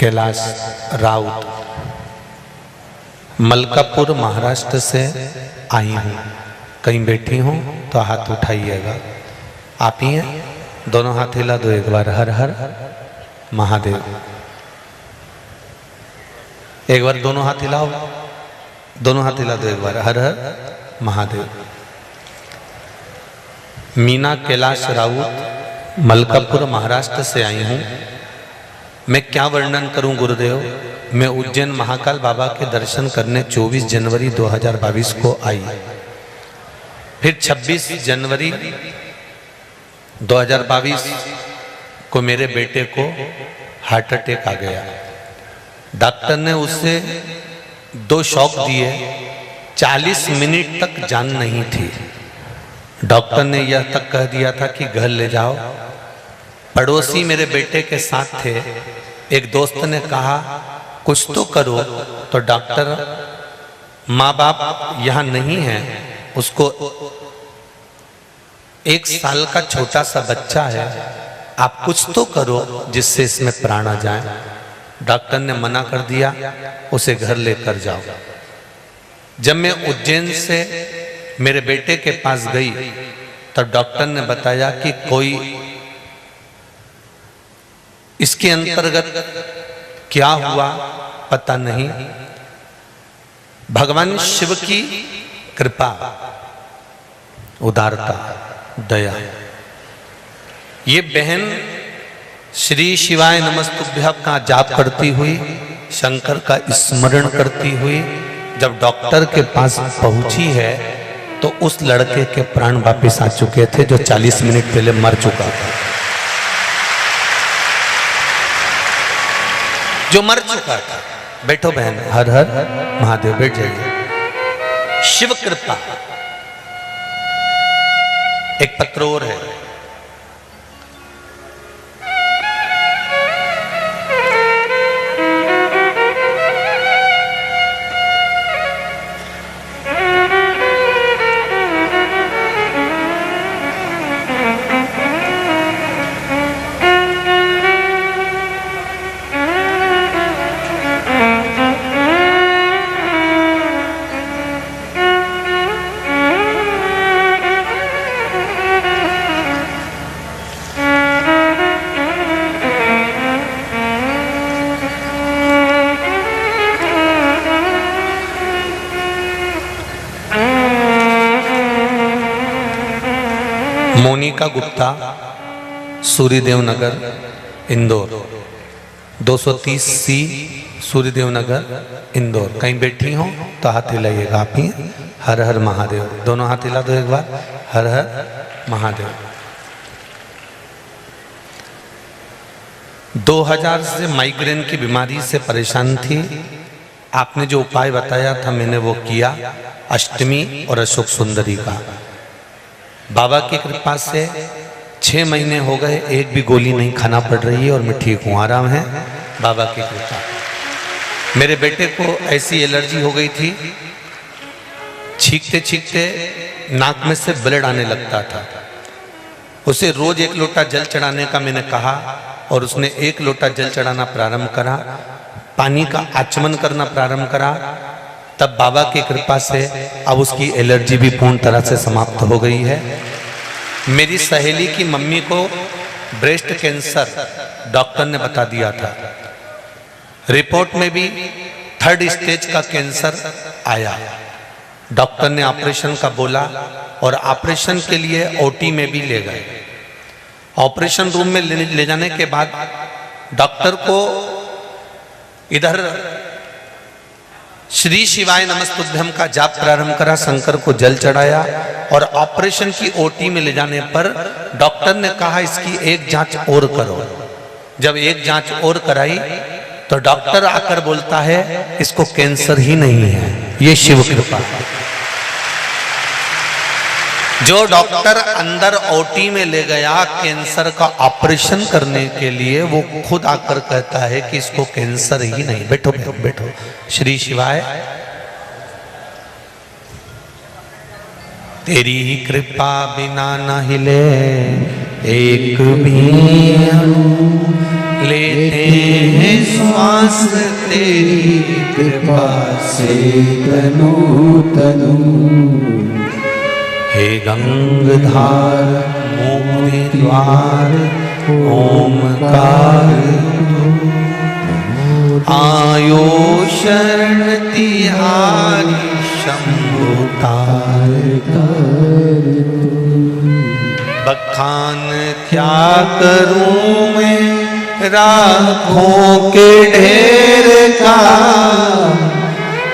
कैलाश राउत, मलकापुर महाराष्ट्र से आई हूँ। कहीं बैठी हूँ तो हाथ उठाइएगा। आप ही हैं? दोनों हाथ हिला दो एक बार। हर हर महादेव। एक बार दोनों हाथ हिलाओ, दोनों हाथ हिला दो एक बार। हर हर महादेव। मीना कैलाश राउत, मलकापुर महाराष्ट्र से आई हूँ। मैं क्या वर्णन करूं गुरुदेव। मैं उज्जैन महाकाल बाबा के दर्शन करने 24 जनवरी 2022 को आई। फिर 26 जनवरी 2022 को मेरे बेटे को हार्ट अटैक आ गया। डॉक्टर ने उससे 2 शॉक दिए। 40 मिनट तक जान नहीं थी। डॉक्टर ने यह तक कह दिया था कि घर ले जाओ। पड़ोसी मेरे बेटे के साथ थे। एक दोस्त ने कहा कुछ तो करो, तो डॉक्टर माँ बाप यहाँ नहीं है, उसको 1 साल का छोटा सा बच्चा है, आप कुछ तो करो जिससे इसमें प्राण आ जाए। डॉक्टर ने मना कर दिया, उसे घर लेकर जाओ। जब मैं उज्जैन से मेरे बेटे के पास गई तब डॉक्टर ने बताया कि कोई इसके अंतर्गत क्या हुआ पता नहीं। भगवान शिव की कृपा, उदारता, दया। ये बहन श्री शिवाय नमस्तुभ्यं का जाप करती हुई, शंकर का स्मरण करती हुई जब डॉक्टर के पास पहुंची है तो उस लड़के के प्राण वापस आ चुके थे जो 40 मिनट पहले मर चुका था, जो मर चुका था। बैठो बहन। हर हर महादेव। बैठ जाइए। शिव कृपा। एक पत्र और है। मोनिका गुप्ता, सूर्यदेव नगर, इंदौर। 230C सूर्यदेव नगर, इंदौर। कहीं बैठी हो तो हाथ हिलाइएगा। आप ही। हर हर महादेव। दोनों हाथ हिला दो एक बार। हर हर महादेव। 2000 से माइग्रेन की बीमारी से परेशान थी। आपने जो उपाय बताया था मैंने वो किया, अष्टमी और अशोक सुंदरी का। बाबा की कृपा से 6 महीने हो गए, एक भी गोली नहीं खाना पड़ रही है और मैं ठीक हूँ, आराम है बाबा की कृपा। मेरे बेटे को ऐसी एलर्जी हो गई थी, छींकते छींकते नाक में से ब्लड आने लगता था। उसे रोज 1 लोटा जल चढ़ाने का मैंने कहा और उसने 1 लोटा जल चढ़ाना प्रारंभ करा, पानी का आचमन करना प्रारंभ करा। तब बाबा की कृपा से अब उसकी एलर्जी भी पूर्ण तरह से समाप्त हो गई है। मेरी सहेली की मम्मी को ब्रेस्ट कैंसर डॉक्टर ने बता दिया था। रिपोर्ट में भी 3rd स्टेज का कैंसर आया। डॉक्टर ने ऑपरेशन का बोला और ऑपरेशन के लिए ओटी में भी ले गए। ऑपरेशन रूम में ले जाने के बाद डॉक्टर को इधर श्री शिवाय नमस्तुभ्यं का जाप प्रारंभ करा, शंकर को जल चढ़ाया और ऑपरेशन की ओटी में ले जाने पर डॉक्टर ने कहा इसकी एक जांच और करो। जब एक जांच और कराई तो डॉक्टर आकर बोलता है इसको कैंसर ही नहीं है। ये शिव कृपा। जो डॉक्टर अंदर ओटी में ले गया कैंसर का ऑपरेशन करने के लिए, वो खुद आकर कहता है कि इसको कैंसर ही नहीं। बैठो बैठो बैठो। श्री शिवाय। तेरी कृपा बिना न हिले एक भी लेते हैं श्वास तेरी कृपा से तनु तनु। हे गंगधार मुक्ति द्वार ओमकार आयो शरण तिहारी शंभुतार। बखान क्या करूं मैं राखों के ढेर का,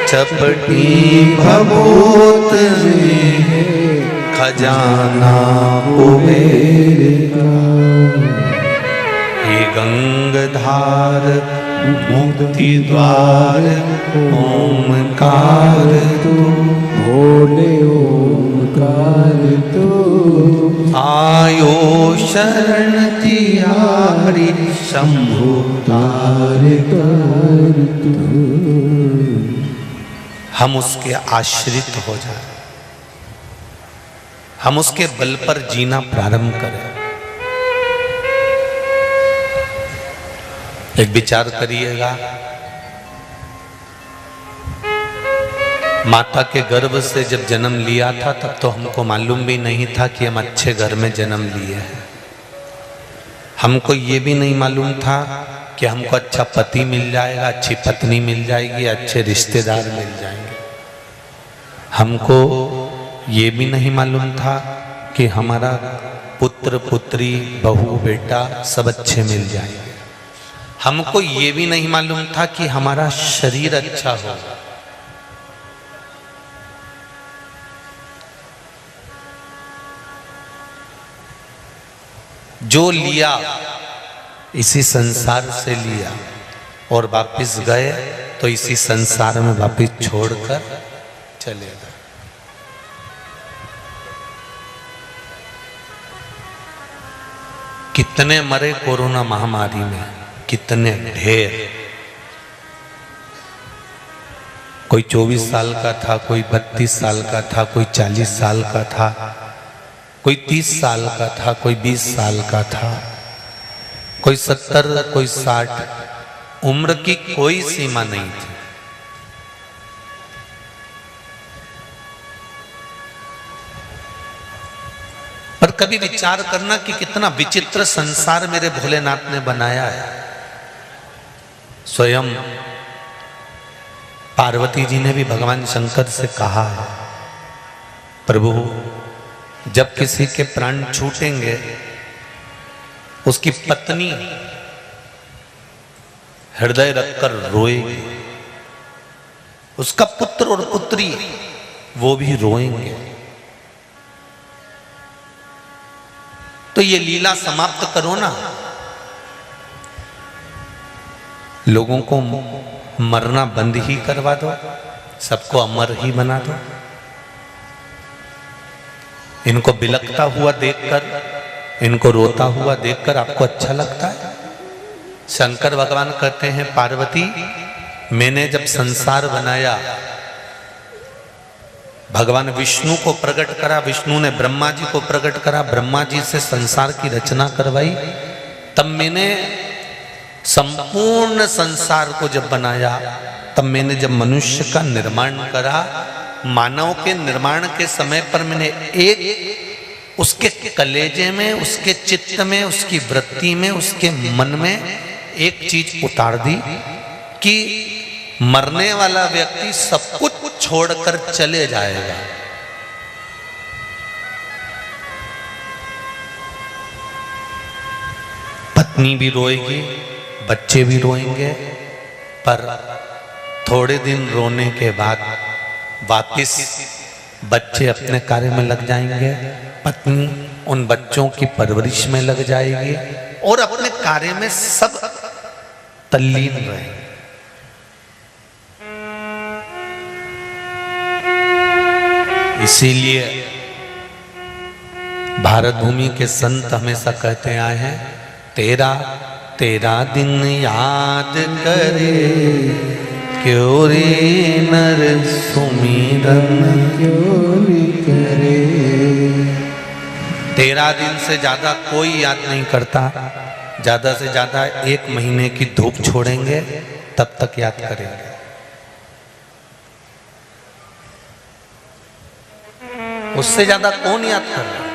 चपटी भभूत में खजाना कुबेर का। हे गंगधार मुक्ति द्वार ओमकार तू, भोले ओमकार तू। आयो शरण तिहारी शंभु तार तार तू। हम उसके आश्रित हो जाए, हम उसके बल पर जीना प्रारंभ करें। एक विचार करिएगा, माता के गर्भ से जब जन्म लिया था तब तो हमको मालूम भी नहीं था कि हम अच्छे घर में जन्म लिए हैं। हमको ये भी नहीं मालूम था कि हमको अच्छा पति मिल जाएगा, अच्छी पत्नी मिल जाएगी, अच्छे रिश्तेदार मिल जाएंगे। हमको ये भी नहीं मालूम था कि हमारा पुत्र पुत्री बहू बेटा सब अच्छे मिल जाएंगे। हमको ये भी नहीं मालूम था कि हमारा शरीर अच्छा होगा। जो लिया इसी संसार से लिया और वापिस गए तो इसी संसार में वापिस छोड़कर चले गए। कितने मरे कोरोना महामारी में, कितने ढेर। कोई 24 साल का था, कोई 32 साल का था, कोई 40 साल का था, कोई 30 साल का था, कोई 20 साल का था, कोई 70, कोई 60। उम्र की कोई सीमा नहीं थी। पर कभी विचार करना कि कितना विचित्र संसार मेरे भोलेनाथ ने बनाया है। स्वयं पार्वती जी ने भी भगवान शंकर से कहा है, प्रभु जब किसी के प्राण छूटेंगे उसकी पत्नी हृदय रखकर रोएगी, उसका पुत्र और पुत्री वो भी रोएंगे। तो ये लीला समाप्त करो ना, लोगों को मरना बंद ही करवा दो, सबको अमर ही बना दो। इनको बिलखता हुआ देखकर, इनको रोता हुआ देखकर आपको अच्छा लगता है? शंकर भगवान कहते हैं, पार्वती मैंने जब संसार बनाया, भगवान विष्णु को प्रकट करा, विष्णु ने ब्रह्मा जी को प्रकट करा, ब्रह्मा जी से संसार की रचना करवाई, तब मैंने संपूर्ण संसार को जब बनाया, तब मैंने जब मनुष्य का निर्माण करा, मानव के निर्माण के समय पर मैंने एक उसके कलेजे में, उसके चित्त में, उसकी वृत्ति में, उसके मन में एक चीज उतार दी कि मरने वाला व्यक्ति सब कुछ छोड़कर चले जाएगा। पत्नी भी रोएगी, बच्चे भी रोएंगे, पर थोड़े दिन रोने के बाद वापिस बच्चे अपने कार्य में लग जाएंगे, पत्नी उन बच्चों की परवरिश में लग जाएगी और अपने कार्य में सब तल्लीन रहेंगे। इसीलिए भारत भूमि के संत हमेशा कहते आए हैं, तेरा तेरा दिन याद करे क्यों रे नर सुमिरन, क्यों रे करे 13 दिन से ज्यादा कोई याद नहीं करता, ज्यादा से ज्यादा 1 महीने की धूप छोड़ेंगे तब तक याद करेंगे। उससे ज्यादा कौन याद कर रहा है?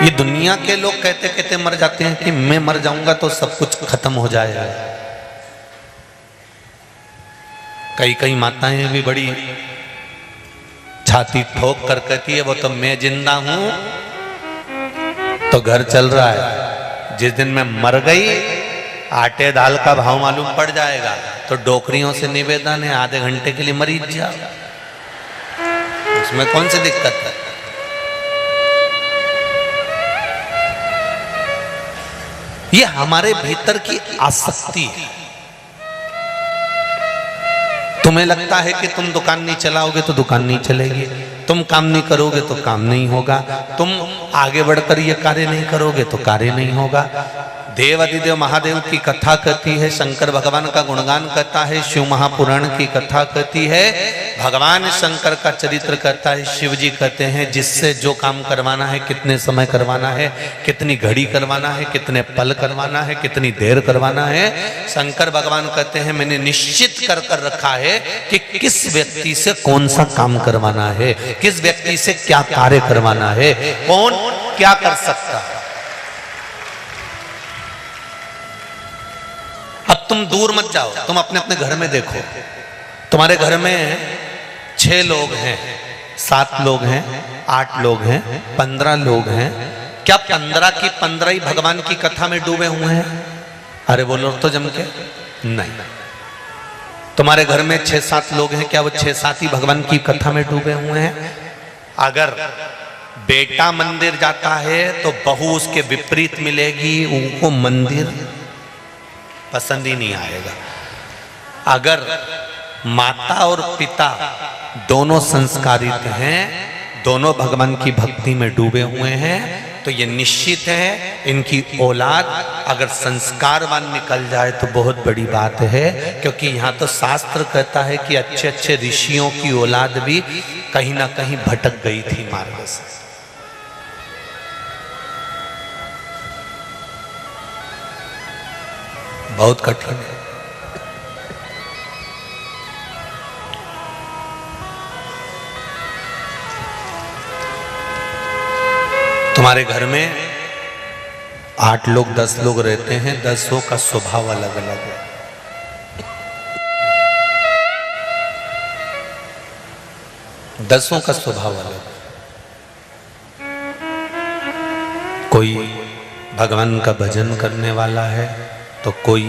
ये दुनिया के लोग कहते कहते मर जाते हैं कि मैं मर जाऊंगा तो सब कुछ खत्म हो जाएगा। कई कई माताएं भी बड़ी छाती ठोक कर कहती है वो तो मैं जिंदा हूं तो घर चल रहा है, जिस दिन मैं मर गई आटे दाल का भाव मालूम पड़ जाएगा तो डोकरियों से निवेदन है आधे घंटे के लिए मरीज जाओ, उसमें कौन सी दिक्कत है? ये हमारे भीतर की आसक्ति है। तुम्हें लगता है कि तुम दुकान नहीं चलाओगे तो दुकान नहीं चलेगी, तुम काम नहीं करोगे तो काम नहीं होगा, तुम आगे बढ़कर ये कार्य नहीं करोगे तो कार्य नहीं होगा। देव अधिदेव महादेव की कथा कहती है, शंकर भगवान का गुणगान कहता है, शिव महापुराण की कथा कहती है, भगवान शंकर का चरित्र कहता है, शिव जी कहते हैं जिससे जो काम करवाना है, कितने समय करवाना है, कितनी घड़ी करवाना है, कितने पल करवाना है, कितनी देर करवाना है, शंकर भगवान कहते हैं मैंने निश्चित कर रखा है कि किस व्यक्ति से कौन सा काम करवाना है, किस व्यक्ति से क्या कार्य करवाना है, कौन क्या कर सकता है। अब तुम दूर मत जाओ, तुम अपने अपने घर में देखो, तुम्हारे घर में 6 लोग हैं, 7 लोग हैं, 8 लोग हैं, 15 लोग हैं, क्या 15 की 15 ही भगवान की कथा में डूबे हुए हैं? अरे बोलो तो जम के नहीं। तुम्हारे घर में 6-7 लोग हैं, क्या वो 6-7 ही भगवान की कथा में डूबे हुए हैं? अगर बेटा मंदिर जाता है तो बहू उसके विपरीत मिलेगी, उनको मंदिर पसंद ही नहीं आएगा। अगर माता और पिता दोनों संस्कारित हैं, दोनों भगवान की भक्ति में डूबे हुए हैं, तो ये निश्चित है इनकी औलाद अगर संस्कारवान निकल जाए तो बहुत बड़ी बात है, क्योंकि यहाँ तो शास्त्र कहता है कि अच्छे अच्छे ऋषियों की औलाद भी कहीं ना कहीं भटक गई थी मार्ग से। बहुत कठिन है। तुम्हारे घर में 8 लोग 10 लोग रहते हैं, 10 का स्वभाव अलग अलग है। दसों का स्वभाव अलग। कोई भगवान का भजन करने वाला है तो कोई,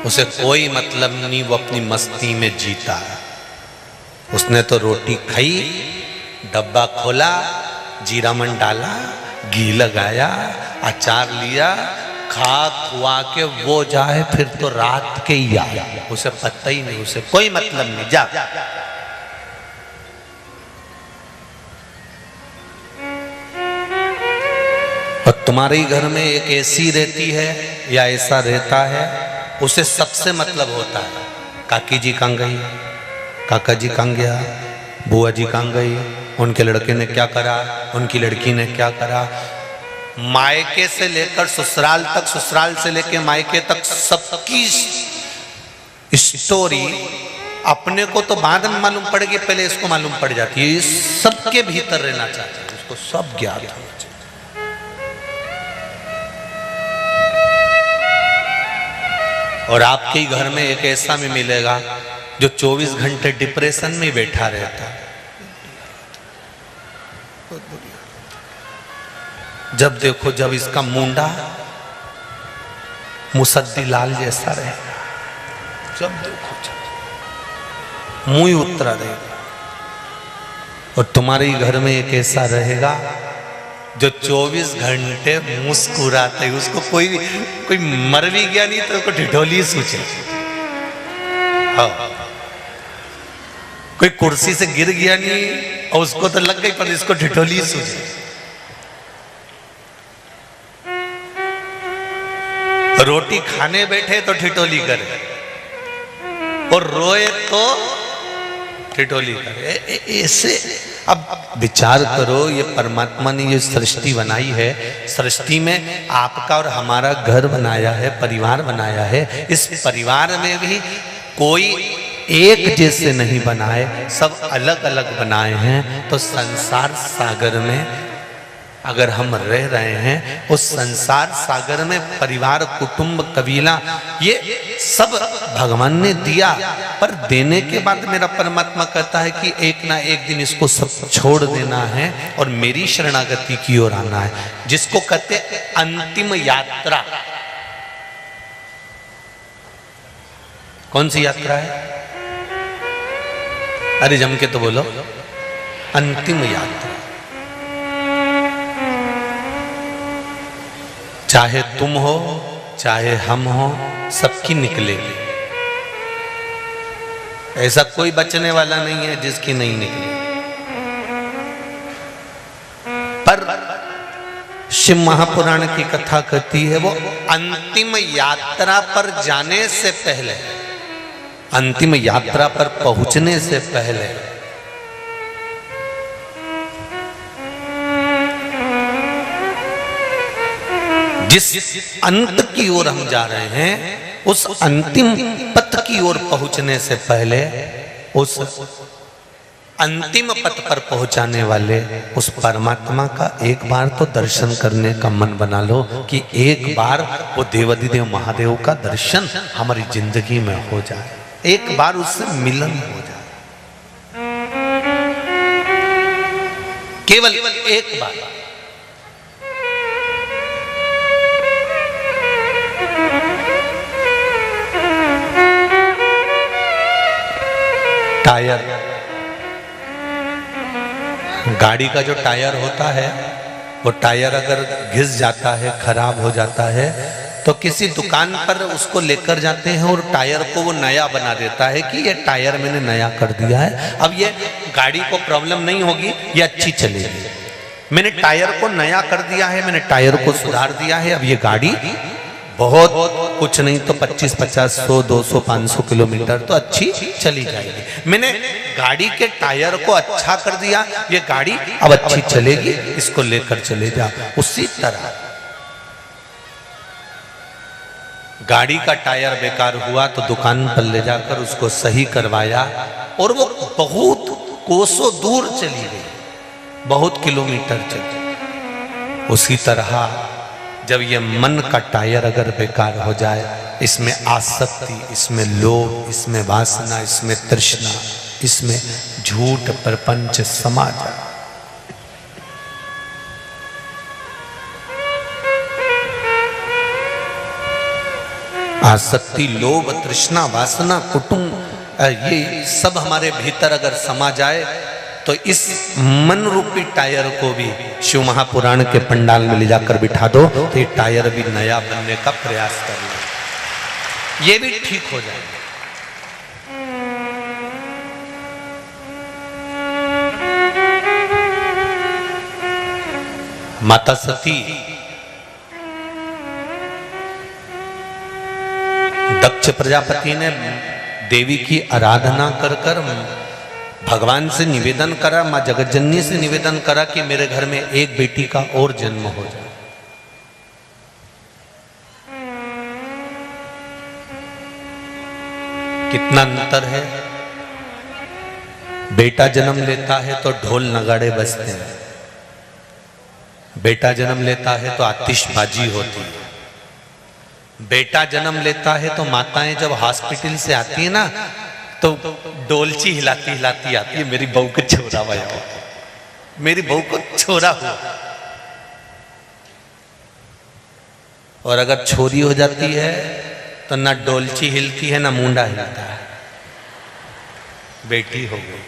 उसे कोई मतलब नहीं, वो अपनी मस्ती में जीता है। उसने तो रोटी खाई, डब्बा खोला, जीरा मन डाला, घी लगाया, अचार लिया, खा खुआ के वो जाए फिर तो रात के ही आया, उसे पता ही नहीं, उसे कोई मतलब नहीं, जा। और तुम्हारे ही घर में एक ऐसी रहती है या ऐसा रहता है, उसे सबसे मतलब होता है, काकी जी कहाँ गई, काका जी कहाँ गया, बुआ जी कहाँ गई, उनके लड़के ने क्या करा, उनकी लड़की ने क्या करा। मायके से लेकर ससुराल तक, ससुराल से लेकर मायके तक सबकी स्टोरी अपने को तो बाद में मालूम पड़ेगी, पहले इसको मालूम पड़ जाती है। ये सबके भीतर रहना चाहते हैं, उसको सब ज्ञात होना चाहिए। और आपके ही घर में एक ऐसा भी मिलेगा जो 24 घंटे डिप्रेशन में बैठा रहता है। जब देखो, जब इसका मुंडा मुसद्दी लाल जैसा रहेगा, जब देखो मुंह ही उतरा रहेगा। और तुम्हारे ही घर में एक ऐसा रहेगा जो 24 घंटे मुस्कुराते है, उसको कोई मर भी गया नहीं तो उसको ठिठोली सूझे। हाँ, कोई कुर्सी से गिर गया नहीं और उसको तो लग गई पर इसको ठिठोली सूझे। रोटी खाने बैठे तो ठिठोली करे और रोए तो ठिठोली करे। ऐसे अब विचार करो, ये परमात्मा ने ये सृष्टि बनाई है, सृष्टि में आपका और हमारा घर बनाया है, परिवार बनाया है। इस परिवार में भी कोई एक जैसे नहीं बनाए, सब अलग अलग बनाए हैं। तो संसार सागर में अगर हम रह रहे हैं, उस संसार सागर में परिवार, कुटुंब, कबीला, ये सब भगवान ने दिया। पर देने के बाद मेरा परमात्मा कहता है कि एक ना एक दिन इसको सब छोड़ देना है और मेरी शरणागति की ओर आना है, जिसको कहते अंतिम यात्रा। कौन सी यात्रा है? अरे जम के तो बोलो, अंतिम यात्रा। चाहे तुम हो चाहे हम हो, सबकी निकलेगी। ऐसा कोई बचने वाला नहीं है जिसकी नहीं निकले। पर शिव महापुराण की कथा कहती है, वो अंतिम यात्रा पर जाने से पहले, अंतिम यात्रा पर पहुंचने से पहले जिस अंत की ओर हम जा रहे हैं, उस अंतिम पथ की ओर पहुंचने से पहले, उस अंतिम पथ पर पहुंचाने वाले उस परमात्मा का एक बार तो दर्शन करने का मन बना लो कि एक बार वो देवाधिदेव महादेव का दर्शन हमारी जिंदगी में हो जाए, एक बार उससे मिलन हो जाए, केवल एक बार। टायर, गाड़ी का जो टायर होता है, वो टायर अगर घिस जाता है, खराब हो जाता है, तो किसी दुकान पर उसको लेकर जाते हैं और टायर को वो नया बना देता है कि ये टायर मैंने नया कर दिया है, अब ये गाड़ी को प्रॉब्लम नहीं होगी, ये अच्छी चलेगी। मैंने टायर को नया कर दिया है, मैंने टायर को सुधार दिया है, अब ये गाड़ी बहुत कुछ नहीं तो 25, 50, 100, 200, 500 किलोमीटर तो अच्छी चली जाएगी। मैंने गाड़ी के टायर को अच्छा कर दिया, ये गाड़ी अब अच्छी चलेगी, इसको लेकर चले जाओ। उसी तरह गाड़ी का टायर बेकार हुआ तो दुकान पर ले जाकर उसको सही करवाया और वो बहुत कोसों दूर चली गई, बहुत किलोमीटर चली। उसी तरह जब ये मन का टायर अगर बेकार हो जाए, इसमें आसक्ति, इसमें लोभ, इसमें वासना, इसमें तृष्णा, इसमें झूठ प्रपंच समा जाए, आसक्ति, लोभ, तृष्णा, वासना, कुटुंब, ये सब हमारे भीतर अगर समा जाए तो इस मन रूपी टायर को भी शिव महापुराण के पंडाल में ले जाकर बिठा दो तो ये टायर भी नया बनने का प्रयास कर लो, ये भी ठीक हो जाए। माता सती दक्ष प्रजापति ने देवी की आराधना कर कर भगवान से निवेदन करा, मां जगतजननी से निवेदन करा कि मेरे घर में एक बेटी का और जन्म हो जाए। कितना अंतर है, बेटा जन्म लेता है तो ढोल नगाड़े बजते हैं, बेटा जन्म लेता है तो आतिशबाजी होती है, बेटा जन्म लेता है तो माताएं जब हॉस्पिटल से आती है ना तो डोलची हिलाती हिलाती आती है, मेरी बहू को छोरा हुआ, मेरी बहू को छोरा हुआ। और अगर छोरी हो जाती है तो ना डोलची हिलती है ना मुंडा हिलता है, बेटी हो गई।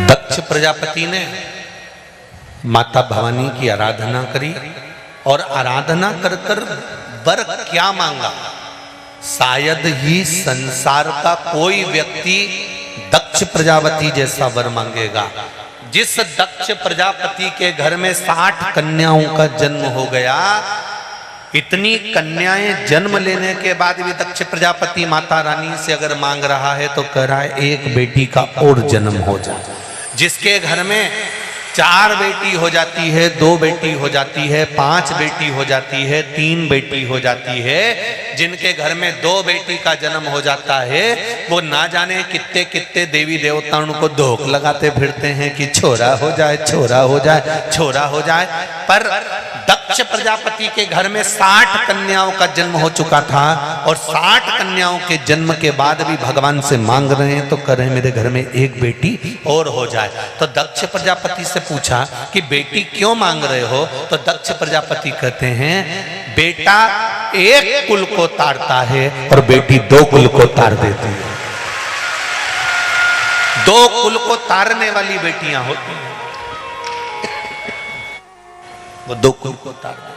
दक्ष प्रजापति ने माता भवानी की आराधना करी और आराधना कर कर वर क्या मांगा, शायद ही संसार का कोई व्यक्ति दक्ष प्रजापति जैसा वर मांगेगा। जिस दक्ष प्रजापति के घर में 60 कन्याओं का जन्म हो गया, इतनी कन्याएं जन्म लेने के बाद भी दक्ष प्रजापति माता रानी से अगर मांग रहा है तो कह रहा है एक बेटी का और जन्म हो जाए। जिसके घर में 4 बेटी हो जाती है, 2 बेटी हो जाती है, 5 बेटी हो जाती है, 3 बेटी हो जाती है, जिनके घर में 2 बेटी का जन्म हो जाता है, वो ना जाने कितने कितने देवी देवताओं को धोख लगाते फिरते हैं कि छोरा हो जाए, छोरा हो जाए, छोरा हो जाए। पर दक्ष प्रजापति के घर में 60 कन्याओं का जन्म हो चुका था और 60 कन्याओं के जन्म के बाद भी भगवान से मांग रहे हैं तो कह रहे हैं मेरे घर में एक बेटी और हो जाए। तो दक्ष प्रजापति से पूछा कि बेटी क्यों मांग रहे हो? तो दक्ष प्रजापति कहते हैं बेटा एक कुल को तारता है और बेटी 2 कुल को तार देती है। 2 कुल को तारने वाली बेटियां होती हैं, वो 2 कुल को तार देती।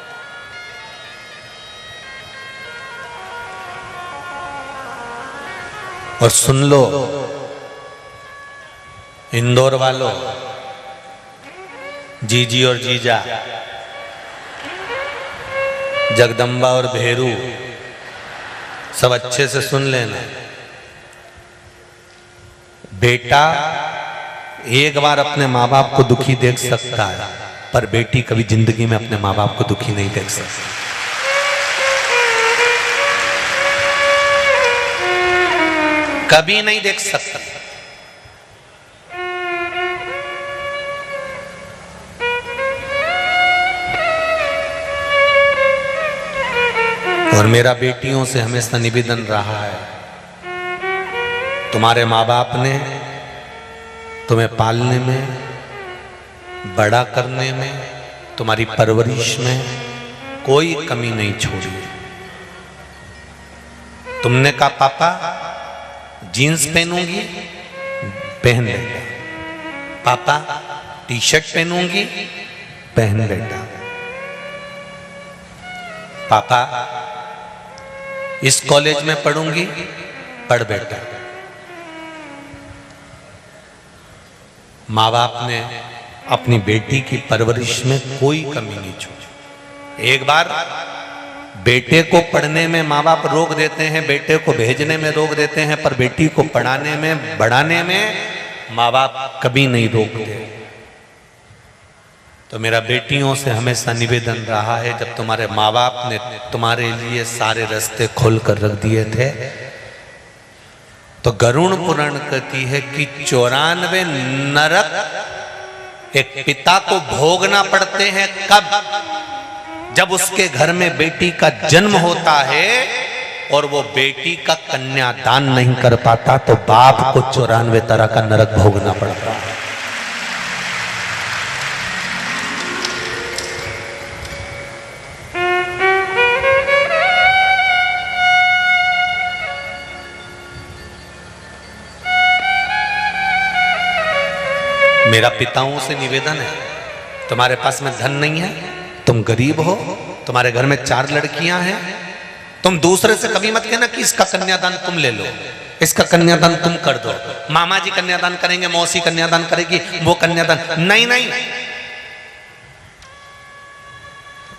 और सुन लो इंदौर वालों, जीजी और जीजा, जगदम्बा और भेरू, सब अच्छे से सुन लेना। बेटा एक बार अपने माँ बाप को दुखी देख सकता है, पर बेटी कभी जिंदगी में अपने माँ बाप को दुखी नहीं देख सकती। कभी नहीं देख सकता। और मेरा बेटियों से हमेशा निवेदन रहा है, तुम्हारे माँ बाप ने तुम्हें पालने में, बड़ा करने में, तुम्हारी परवरिश में कोई कमी नहीं छोड़ी। तुमने कहा पापा जीन्स पहनूंगी, पहन लेगा। पापा टी शर्ट पहनूंगी, पहन लेगा। पापा इस कॉलेज में पढ़ूंगी, पढ़ बेटा। माँ बाप ने अपनी बेटी की परवरिश में कोई कमी नहीं छोड़ी। एक बार बेटे को पढ़ने में माँ बाप रोक देते हैं, बेटे को भेजने में रोक देते हैं, पर बेटी को पढ़ाने में, बढ़ाने में माँ बाप कभी नहीं रोकते। तो मेरा बेटियों से हमेशा निवेदन रहा है, जब तुम्हारे माँ बाप ने तुम्हारे लिए सारे रास्ते खोल कर रख दिए थे, तो गरुड़ पुराण कहती है कि 94 नरक एक पिता को भोगना पड़ते हैं। कब? जब उसके घर में बेटी का जन्म होता है और वो बेटी का कन्यादान नहीं कर पाता, तो बाप को 94 तरह का नरक भोगना पड़ता है। मेरा पिताओं से निवेदन है, तुम्हारे पास में धन नहीं है, तुम गरीब हो, तुम्हारे घर में 4 लड़कियां हैं, तुम दूसरे से कभी मत कहना कि इसका कन्यादान तुम ले लो, इसका कन्यादान तुम कर दो। मामा जी कन्यादान करेंगे, मौसी कन्यादान करेगी, वो कन्यादान नहीं। नहीं,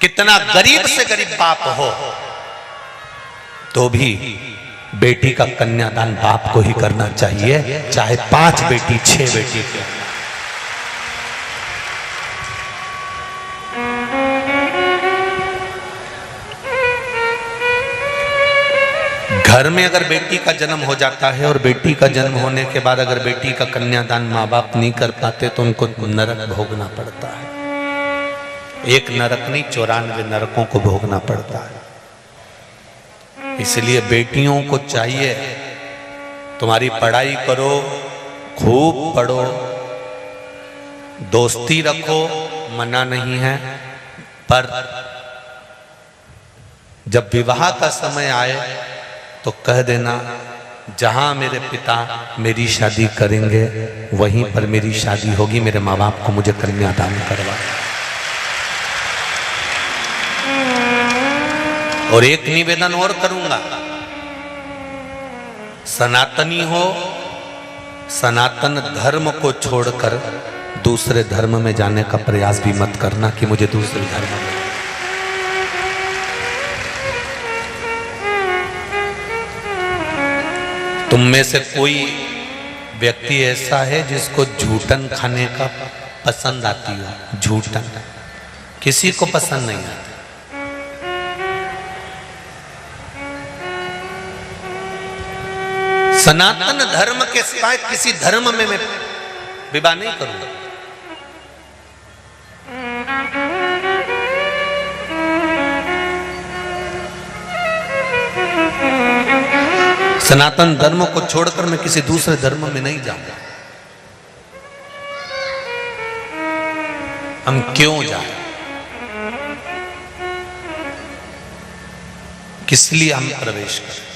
कितना गरीब से गरीब बाप हो तो भी बेटी का कन्यादान बाप को ही करना चाहिए, चाहे 5 बेटी 6 बेटी के। घर में अगर बेटी का जन्म हो जाता है और बेटी का जन्म होने के बाद अगर बेटी का कन्यादान माँ बाप नहीं कर पाते तो उनको नरक भोगना पड़ता है। एक नरक नहीं, 94 नरकों को भोगना पड़ता है। इसलिए बेटियों को चाहिए तुम्हारी पढ़ाई करो, खूब पढ़ो, दोस्ती रखो, मना नहीं है, पर जब विवाह का समय आए तो कह देना जहां मेरे पिता मेरी शादी करेंगे वहीं पर मेरी शादी होगी, मेरे माँ बाप को मुझे कन्यादान करवा। और एक निवेदन और करूंगा, सनातनी हो, सनातन धर्म को छोड़कर दूसरे धर्म में जाने का प्रयास भी मत करना कि मुझे दूसरे धर्म में। तुम में से कोई व्यक्ति ऐसा है जिसको झूठन खाने का पसंद आती हो? झूठन किसी को पसंद नहीं आता। सनातन धर्म के सिवाय किसी धर्म में मैं विवाह नहीं करूंगा। सनातन धर्म को छोड़कर मैं किसी दूसरे धर्म में नहीं जाऊंगा। हम क्यों जाए? किस लिए हम प्रवेश करें?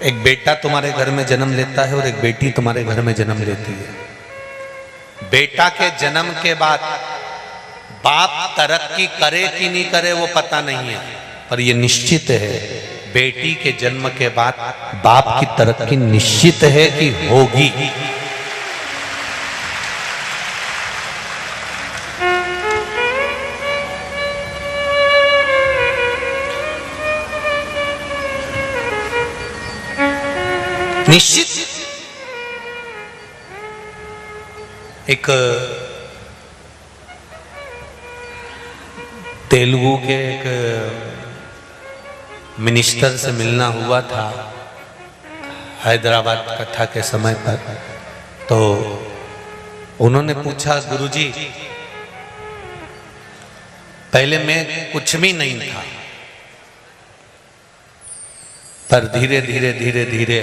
एक बेटा तुम्हारे घर में जन्म लेता है और एक बेटी तुम्हारे घर में जन्म लेती है। बेटा के जन्म के बाद बाप तरक्की करे कि नहीं करे वो पता नहीं है, पर यह निश्चित है बेटी के जन्म के बाद बाप की तरक्की निश्चित है कि होगी। निश्चित। एक तेलुगु के एक मिनिस्टर से मिलना हुआ था हैदराबाद कथा के समय पर। तो उन्होंने पूछा, गुरुजी पहले मैं कुछ भी नहीं था, पर धीरे धीरे धीरे धीरे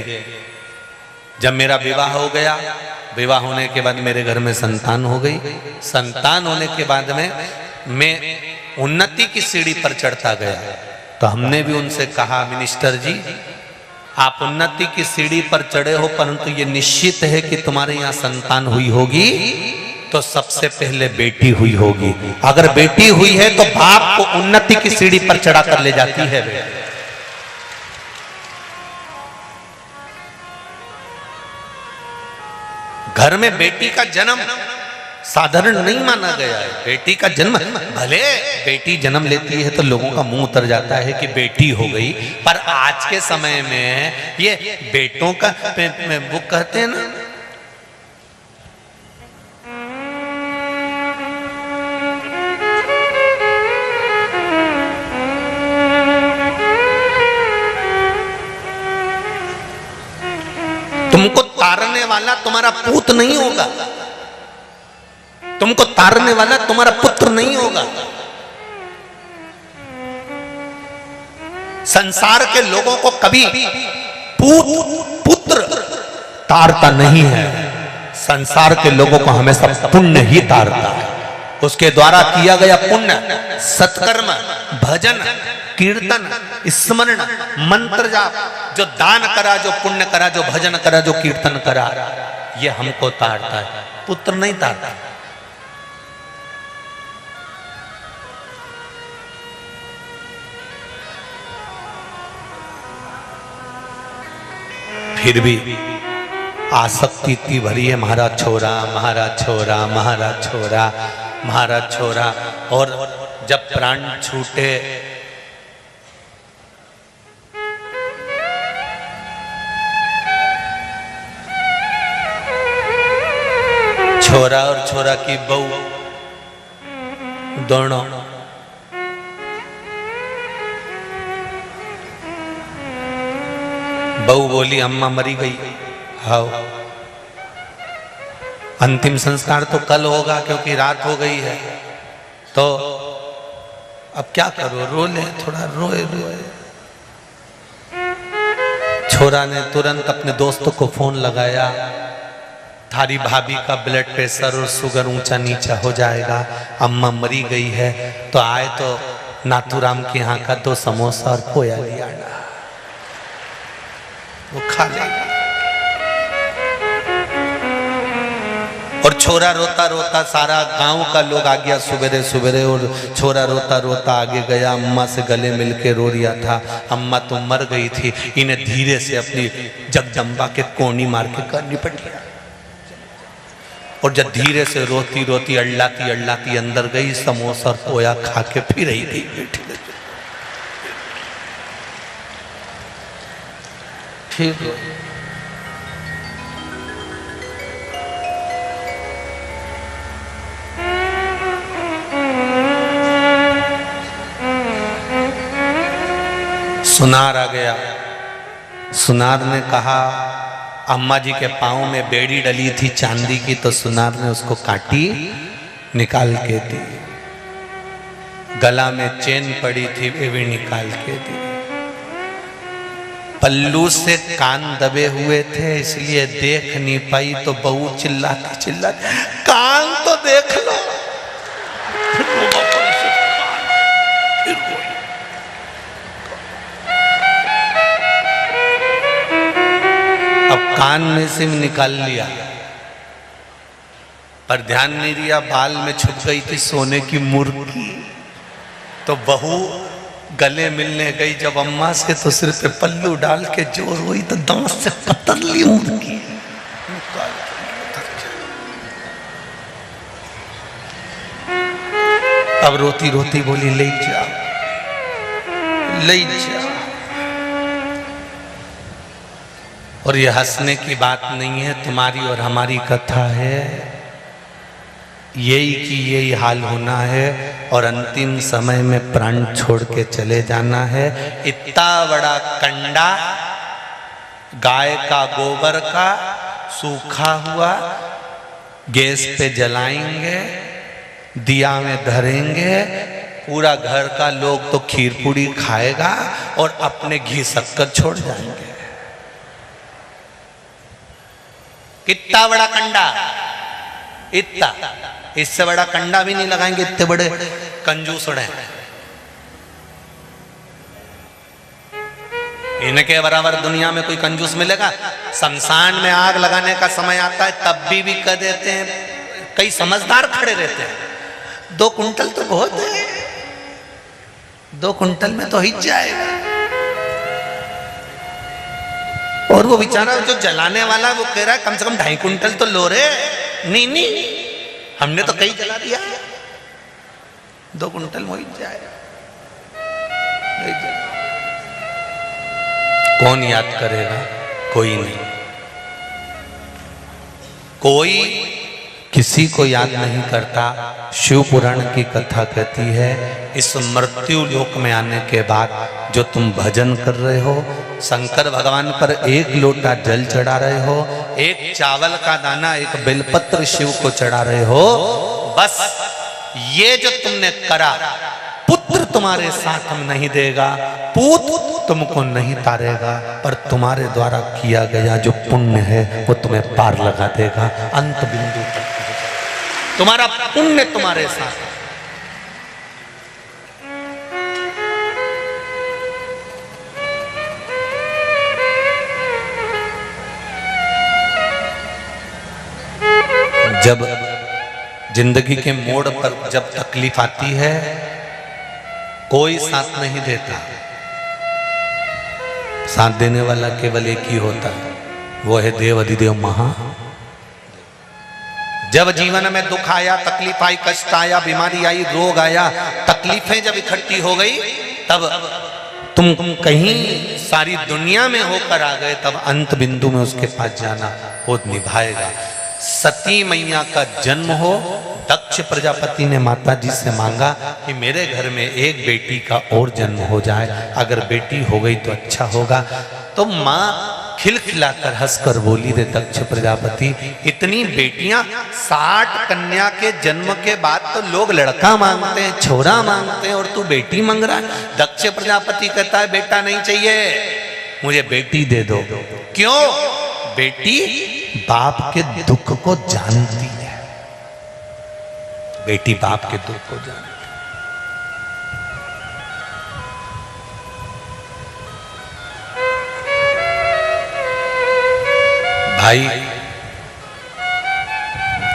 जब मेरा विवाह हो गया, विवाह होने के बाद मेरे घर में संतान हो गई, संतान होने के बाद में मैं उन्नति की सीढ़ी पर चढ़ता गया। तो हमने भी उनसे कहा, मिनिस्टर जी आप उन्नति की सीढ़ी पर चढ़े हो, परंतु ये निश्चित है कि तुम्हारे यहाँ संतान हुई होगी तो सबसे पहले बेटी हुई होगी। अगर बेटी हुई है तो बाप को उन्नति की सीढ़ी पर चढ़ा कर ले जाती है। घर में बेटी का जन्म साधारण नहीं माना गया है। बेटी का जन्म, भले बेटी जन्म लेती है तो लोगों का मुंह उतर जाता है कि बेटी हो गई, पर आज के समय में ये बेटों का वो कहते हैं ना, तुमको तारने वाला तुम्हारा पूत नहीं होगा, तुमको तारने वाला तुम्हारा पुत्र नहीं होगा। संसार के लोगों को कभी पुत्र तारता नहीं है, संसार के लोगों को हमेशा पुण्य ही तारता है। उसके द्वारा किया गया पुण्य, सत्कर्म, भजन, कीर्तन, स्मरण, मंत्र जाप, जो दान करा, जो पुण्य करा, जो भजन करा, जो कीर्तन करा, ये हमको तारता है, पुत्र नहीं तारता। फिर भी आसक्ति इतनी भरी है, महाराज छोरा, महाराज छोरा, महाराज छोरा, महाराज छोरा। और जब प्राण छूटे छोरा और छोरा की बहू दोनों बहू बोली अम्मा मरी गई। हाँ, अंतिम संस्कार तो कल होगा क्योंकि रात हो गई है, तो अब क्या करो, रो ले, थोड़ा रोए रोए। छोरा ने तुरंत अपने दोस्तों को फोन लगाया, थारी भाभी का ब्लड प्रेशर और शुगर ऊंचा नीचा हो जाएगा, अम्मा मरी गई है, तो आए तो नाथुराम के यहाँ का 2 समोसा और पोया लिया, वो खा लेगा। और छोरा रोता रोता, सारा गांव का लोग आ गया सवेरे सवेरे, और छोरा रोता रोता आगे गया, अम्मा से गले मिल के रो रिया था। अम्मा तो मर गई थी, इन्हें धीरे से अपनी जगदम्बा के कोनी मार के कर निपट लिया। और जब धीरे से रोती रोती अल्लाती अल्लाती अंदर गई, समोसा और पोया खा के फिर ही गई बेटी। ठीक है, सुनार आ गया। सुनार ने कहा, अम्मा जी के पाँव में बेड़ी डली थी चांदी की, तो सुनार ने उसको काटी, निकाल के दी। गला में चेन पड़ी थी, वे भी निकाल के दी। पल्लू से कान दबे हुए थे, इसलिए देख नहीं पाई, तो बहू चिल्लाती चिल्लाती, कान तो देख लो। अब कान में से निकाल लिया, पर ध्यान नहीं दिया, बाल में छुप गई थी सोने की मुर्गी। तो बहू गले मिलने गई जब अम्मा से, तो सिर पे पल्लू डाल के जोर हुई, तो दांत से कतर ली मुर्गी। अब रोती रोती बोली, ले जा ले जा। और ये हंसने की बात नहीं है, तुम्हारी और हमारी कथा है। यही कि यही हाल होना है, और अंतिम समय में प्राण छोड़ के चले जाना है। इतना बड़ा कंडा गाय का गोबर का सूखा हुआ, गैस पे जलाएंगे, दिया में धरेंगे, पूरा घर का लोग तो खीर पूड़ी खाएगा और अपने घी शक्कर छोड़ जाएंगे। कितना बड़ा कंडा, इतना, इससे बड़ा कंडा भी नहीं लगाएंगे, इतने बड़े कंजूस हैं। इनके बराबर दुनिया में कोई कंजूस मिलेगा? शमशान में आग लगाने का समय आता है तब भी कह देते हैं, कई समझदार खड़े रहते हैं, 2 कुंटल तो बहुत है, 2 कुंटल में तो हिट जाएगा। और वो बेचारा जो जलाने वाला वो कह रहा है कम से कम 2.5 कुंटल तो लो रे। नहीं, हमने तो कई जला दिया, 2 कुंटल में हिट जाएगा। कौन याद करेगा? कोई नहीं, कोई किसी को याद नहीं करता। शिव पुराण की कथा कहती है, इस मृत्यु लोक में आने के बाद जो तुम भजन कर रहे हो, शंकर भगवान पर 1 लोटा जल चढ़ा रहे हो, 1 चावल का दाना, 1 बेलपत्र शिव को चढ़ा रहे हो, बस ये जो तुमने करा, पुत्र तुम्हारे साथ हम नहीं देगा, पूत तुमको नहीं तारेगा, पर तुम्हारे द्वारा किया गया जो पुण्य है वो तुम्हें पार लगा देगा, अंत बिंदु तक तुम्हारा पुण्य तुम्हारे साथ। जब जिंदगी के मोड़ पर जब तकलीफ आती है, कोई साथ नहीं देता, साथ देने वाला केवल एक ही होता है, वो है देव अधिदेव महा। जब जीवन में दुख आया, तकलीफ आई, कष्ट आया, बीमारी आई, रोग आया, तकलीफें जब इकट्ठी हो गई, तब तुम कहीं सारी दुनिया में होकर आ गए, तब अंत बिंदु में उसके पास जाना वो निभाएगा। सती मैया का जन्म हो, दक्ष प्रजापति ने माता जी से मांगा कि मेरे घर में एक बेटी का और जन्म हो जाए, अगर बेटी हो गई तो अच्छा होगा। तो माँ खिलखिलाकर हंसकर बोली, रे दक्ष प्रजापति, इतनी बेटियां, 60 कन्या के जन्म के बाद तो लोग लड़का मांगते हैं, छोरा मांगते हैं, और तू बेटी मांग रहा है। दक्ष प्रजापति कहता है, बेटा नहीं चाहिए, मुझे बेटी दे दो। क्यों? बेटी बाप के दुख को जानती है, बेटी बाप के दुख को जानती है। भाई,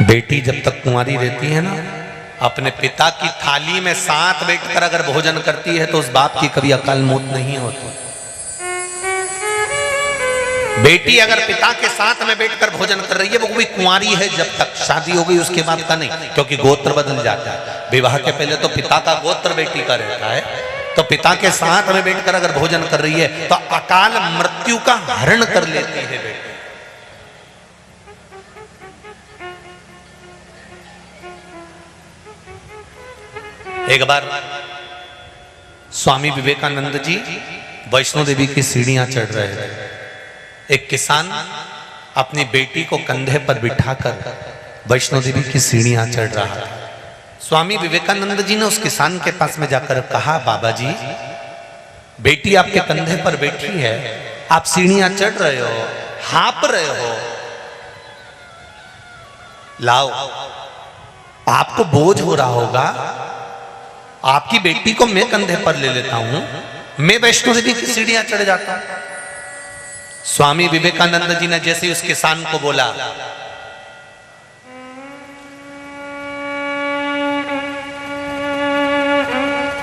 बेटी जब तक कुंवारी रहती है ना, अपने पिता की थाली में साथ बैठकर अगर भोजन करती है तो उस बाप की कभी अकाल मौत नहीं होती। बेटी अगर पिता के साथ में बैठकर भोजन कर रही है, वो भी कुंवारी है जब तक, शादी हो गई उसके बाद का नहीं, क्योंकि गोत्र बदल जाता है। विवाह के पहले तो पिता का गोत्र बेटी का रहता है, तो पिता के साथ में बैठकर अगर भोजन कर रही है तो अकाल मृत्यु का हरण कर लेती है बेटी। एक बार स्वामी विवेकानंद जी वैष्णो देवी की सीढ़ियां चढ़ रहे थे। एक किसान अपनी बेटी को कंधे पर बिठाकर वैष्णो देवी की सीढ़ियां चढ़ रहा था। स्वामी विवेकानंद जी ने उस किसान के पास में जाकर कहा, बाबा जी, बेटी आपके कंधे पर बैठी है, आप सीढ़ियां चढ़ रहे हो, हाँप रहे हो, लाओ, आपको बोझ हो रहा होगा, आपकी बेटी को मैं कंधे पर ले लेता हूं, मैं वैष्णो देवी की सीढ़ियां चढ़ जाता हूं। स्वामी विवेकानंद जी ने जैसे उस किसान को बोला,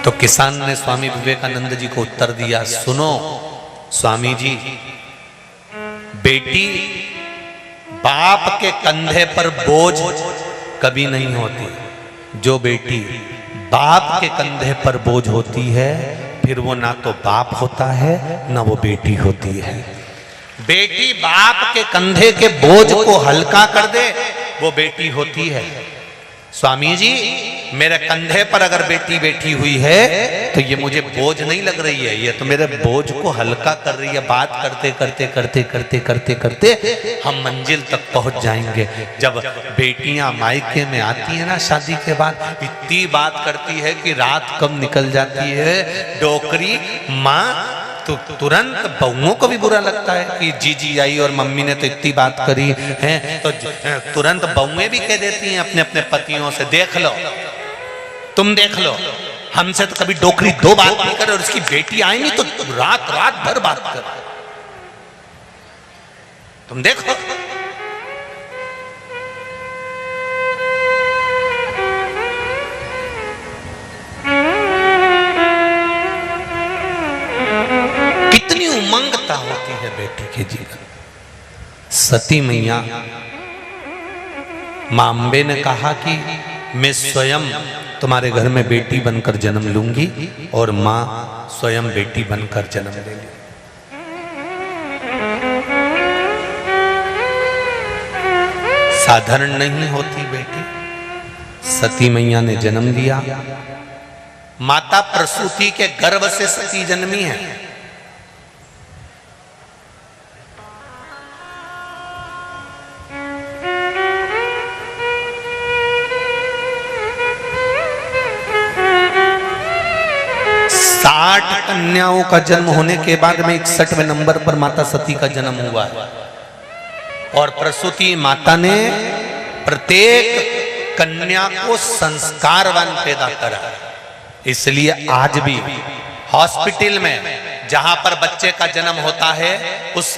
तो किसान ने स्वामी विवेकानंद जी को उत्तर दिया, सुनो स्वामी जी, बेटी बाप के कंधे पर बोझ कभी नहीं होती। जो बेटी बाप के कंधे पर बोझ होती है, फिर वो ना तो बाप होता है ना वो बेटी होती है। बेटी बाप के कंधे के बोझ को हल्का कर दे, वो बेटी होती है। स्वामी जी, मेरे कंधे पर अगर बेटी बैठी हुई है तो ये मुझे बोझ नहीं लग रही है, ये तो मेरे बोझ को हल्का कर रही है। बात करते करते करते करते करते करते हम मंजिल तक पहुंच जाएंगे। जब बेटियां मायके में आती है ना शादी के बाद, इतनी बात करती है कि रात कब निकल जाती है। डोकरी माँ तो तुरंत बहुओं को भी बुरा लगता है कि जीजी आई और मम्मी ने तो इतनी बात करी है, तो तुरंत बहुएं भी कह देती हैं अपने अपने पतियों से, देख लो, तुम देख लो, हमसे तो कभी डोकरी दो बात नहीं करे और उसकी बेटी आई नहीं तो रात रात भर बात कर, तुम देखो। कितनी उमंगता होती है बेटी के जीवन। सती मैया मां अम्बे ने कहा कि मैं स्वयं तुम्हारे घर में बेटी बनकर जन्म लूंगी, और मां स्वयं बेटी बनकर जन्म ले ली। साधारण नहीं होती बेटी। सती मैया ने जन्म लिया, माता प्रसूति के गर्भ से सती जन्मी है। कन्याओं का जन्म होने के बाद में 61वें नंबर पर माता सती का जन्म हुआ है, और प्रसूति माता ने प्रत्येक कन्या को संस्कारवान पैदा करा। इसलिए आज भी हॉस्पिटल में जहां पर बच्चे का जन्म होता है, उस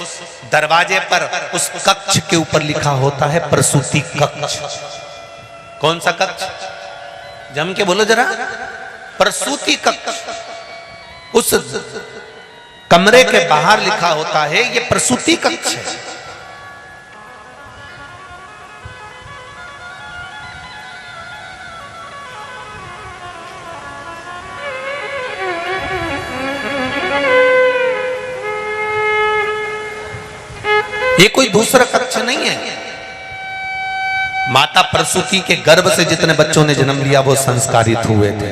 दरवाजे पर उस कक्ष के ऊपर लिखा होता है प्रसूति कक्ष। कौन सा कक्ष? जम के बोलो जरा, प्रसूति कक्ष। उस कमरे के बाहर लिखा होता है ये प्रसूति कक्ष है। ये कोई दूसरा कक्ष नहीं है। माता प्रसूति के गर्भ से जितने बच्चों ने जन्म लिया वो संस्कारित हुए थे।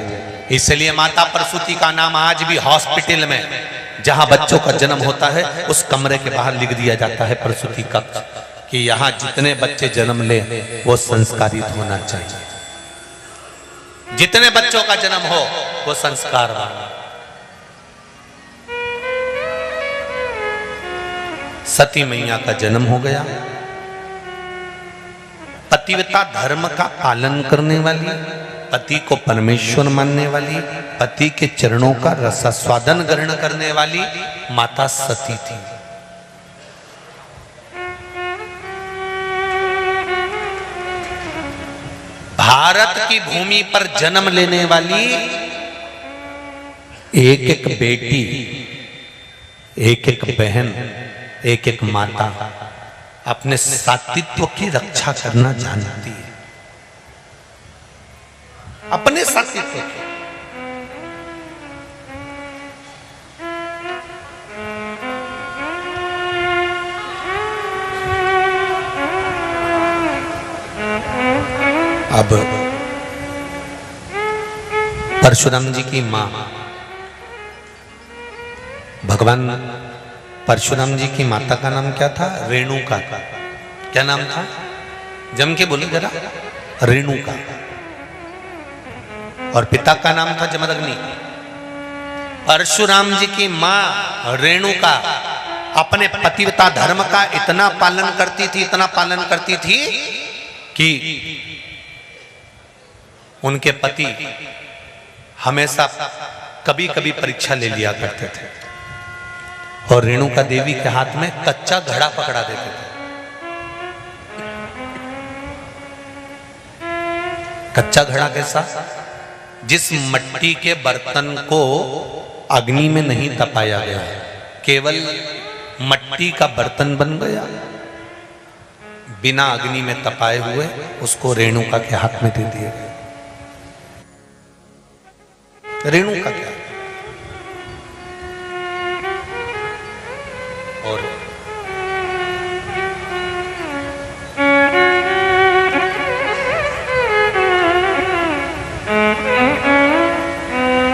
इसलिए माता प्रसूति का नाम आज भी हॉस्पिटल में जहां बच्चों का जन्म होता है उस कमरे के बाहर लिख दिया जाता है प्रसूति कक्ष, कि यहां जितने बच्चे जन्म ले वो संस्कारित होना चाहिए। जितने बच्चों का जन्म हो वो संस्कारवान। सती मैया का जन्म हो गया। पतिव्रता धर्म का पालन करने वाली, पति को परमेश्वर मानने वाली, पति के चरणों का रसास्वादन ग्रहण करने वाली माता सती थी। भारत की भूमि पर जन्म लेने वाली एक एक बेटी, एक एक बहन, एक एक माता अपने सातित्व की रक्षा करना जानती है, अपने सातित्व की। अब परशुराम जी की मां, भगवान परशुराम जी की माता का नाम क्या था? रेणुका। क्या नाम था? जम के बोलो जरा। रेणुका। और पिता का नाम था जमदग्नि। परशुराम जी की मां रेणुका अपने पतिव्रता धर्म का इतना पालन करती थी, इतना पालन करती थी कि उनके पति हमेशा कभी कभी परीक्षा ले लिया करते थे और रेणुका देवी के हाथ में कच्चा घड़ा पकड़ा देते थे। कच्चा घड़ा कैसा? जिस मिट्टी के बर्तन को अग्नि में नहीं तपाया गया, केवल मिट्टी का बर्तन बन गया, बिना अग्नि में तपाए हुए, उसको रेणुका के हाथ में दे दिए गए। रेणुका क्या? और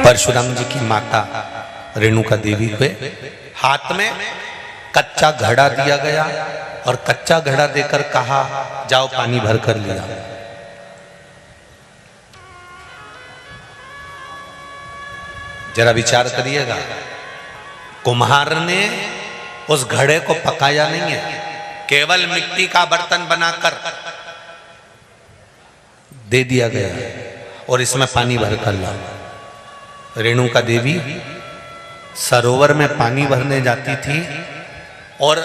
परशुराम जी की माता रेणुका देवी को हाथ में कच्चा घड़ा दिया गया और कच्चा घड़ा देकर कहा, जाओ पानी भर कर लिया। जरा विचार करिएगा, कुम्हार ने उस घड़े को पकाया नहीं है, केवल मिट्टी का बर्तन बनाकर दे दिया गया और इसमें पानी भर कर ला। रेणुका देवी सरोवर में पानी भरने जाती थी और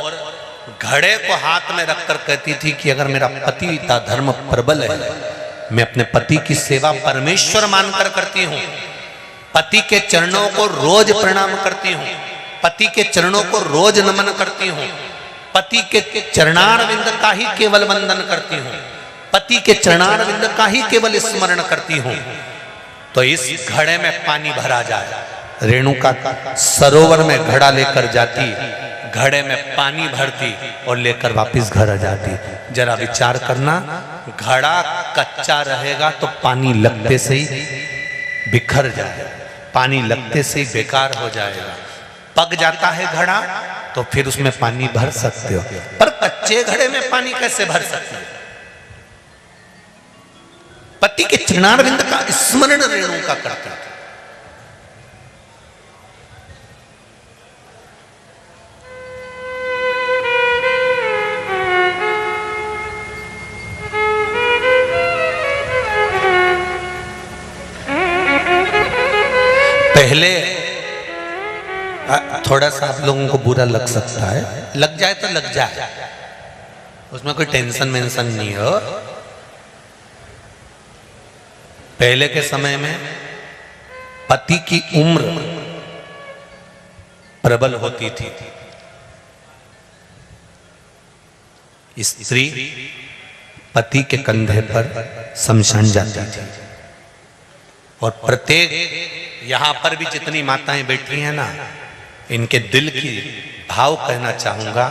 घड़े को हाथ में रखकर कहती थी कि अगर मेरा पति का धर्म प्रबल है, मैं अपने पति की सेवा परमेश्वर मानकर करती हूं, पति के चरणों को रोज प्रणाम करती हूं, पति के चरणों को रोज नमन करती हूं, पति के चरणारविंद का ही केवल वंदन करती हूं, पति के चरणारविंद का ही केवल स्मरण करती हूं, तो इस घड़े में पानी भरा जाए। रेणुका सरोवर में घड़ा लेकर जाती, घड़े में पानी भरती और लेकर वापस घर आ जाती। जरा विचार करना, घड़ा कच्चा रहेगा तो पानी लगते से ही बिखर जाएगा, पानी लगते से ही बेकार हो जाएगा। पक जाता है घड़ा तो फिर उसमें पानी भर सकते हो, पर कच्चे घड़े में पानी कैसे भर सकते हो? पति के चरणारविंद का स्मरण रेणुका करते थे। पहले थोड़ा सा आप लोगों को बुरा लग सकता है, लग जाए तो लग जाए, उसमें कोई टेंशन मेंशन नहीं हो। पहले के समय में पति की उम्र प्रबल होती थी, स्त्री पति के कंधे पर शमशान जाती थी और प्रत्येक यहां पर भी जितनी माताएं बैठी हैं ना, इनके दिल की भाव कहना चाहूंगा,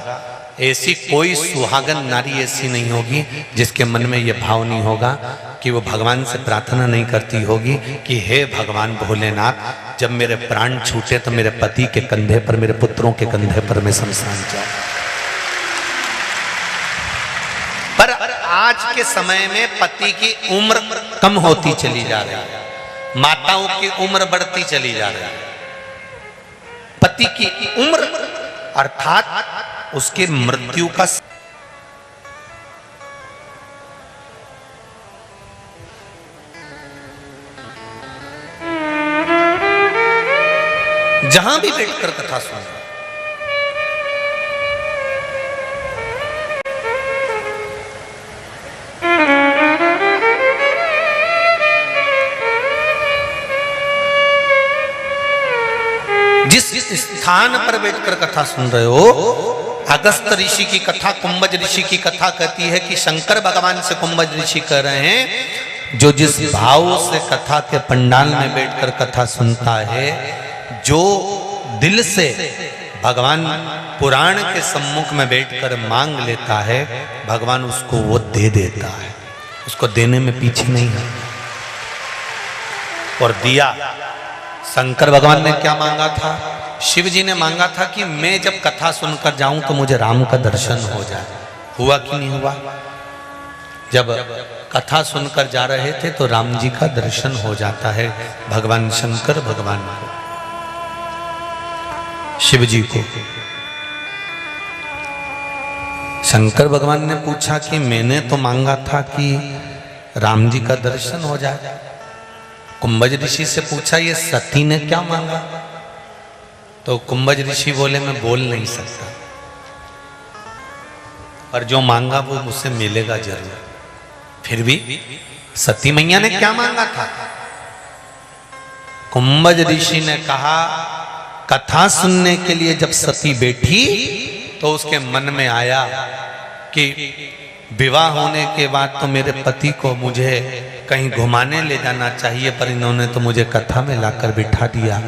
ऐसी कोई सुहागन नारी ऐसी नहीं होगी जिसके मन में यह भाव नहीं होगा कि वो भगवान से प्रार्थना नहीं करती होगी कि हे भगवान भोलेनाथ, जब मेरे प्राण छूटे तो मेरे पति के कंधे पर, मेरे पुत्रों के कंधे पर मैं शमशान जाऊं। पर आज के समय में पति की उम्र कम होती चली जा रही है, माताओं की उम्र बढ़ती चली जा रही है। पति की उम्र अर्थात उसके मृत्यु का जहां भी बैठकर कथा सुन, स्थान पर बैठकर कथा सुन रहे हो, अगस्त ऋषि की कथा, कुंभज ऋषि की कथा कहती है कि शंकर भगवान से कुंभज ऋषि कह रहे हैं, जो जिस भाव से कथा के पंडाल में बैठकर कथा सुनता है, जो दिल से भगवान पुराण के सम्मुख में बैठकर मांग लेता है, भगवान उसको वो दे देता है, उसको देने में पीछे नहीं है। और दिया। शंकर भगवान ने क्या मांगा था? शिव जी ने मांगा था कि मैं जब कथा सुनकर जाऊं तो मुझे राम का दर्शन हो जाए। हुआ कि नहीं हुआ? जब कथा सुनकर जा रहे थे तो राम जी का दर्शन हो जाता है, भगवान शंकर भगवान को, शिव जी को। शंकर भगवान ने पूछा कि मैंने तो मांगा था कि राम जी का दर्शन हो जाए। कुंभज ऋषि से पूछा, ये सती ने क्या मांगा? तो कुंभज ऋषि बोले, मैं बोल नहीं सकता, पर जो मांगा वो मुझसे मिलेगा जरूर। फिर भी सती मैया ने क्या मांगा था? कुंभज ऋषि ने कहा, कथा सुनने के लिए जब सती बैठी तो उसके मन में आया कि विवाह होने के बाद तो मेरे पति को मुझे कहीं घुमाने ले जाना चाहिए, पर इन्होंने तो मुझे कथा में लाकर बिठा दिया।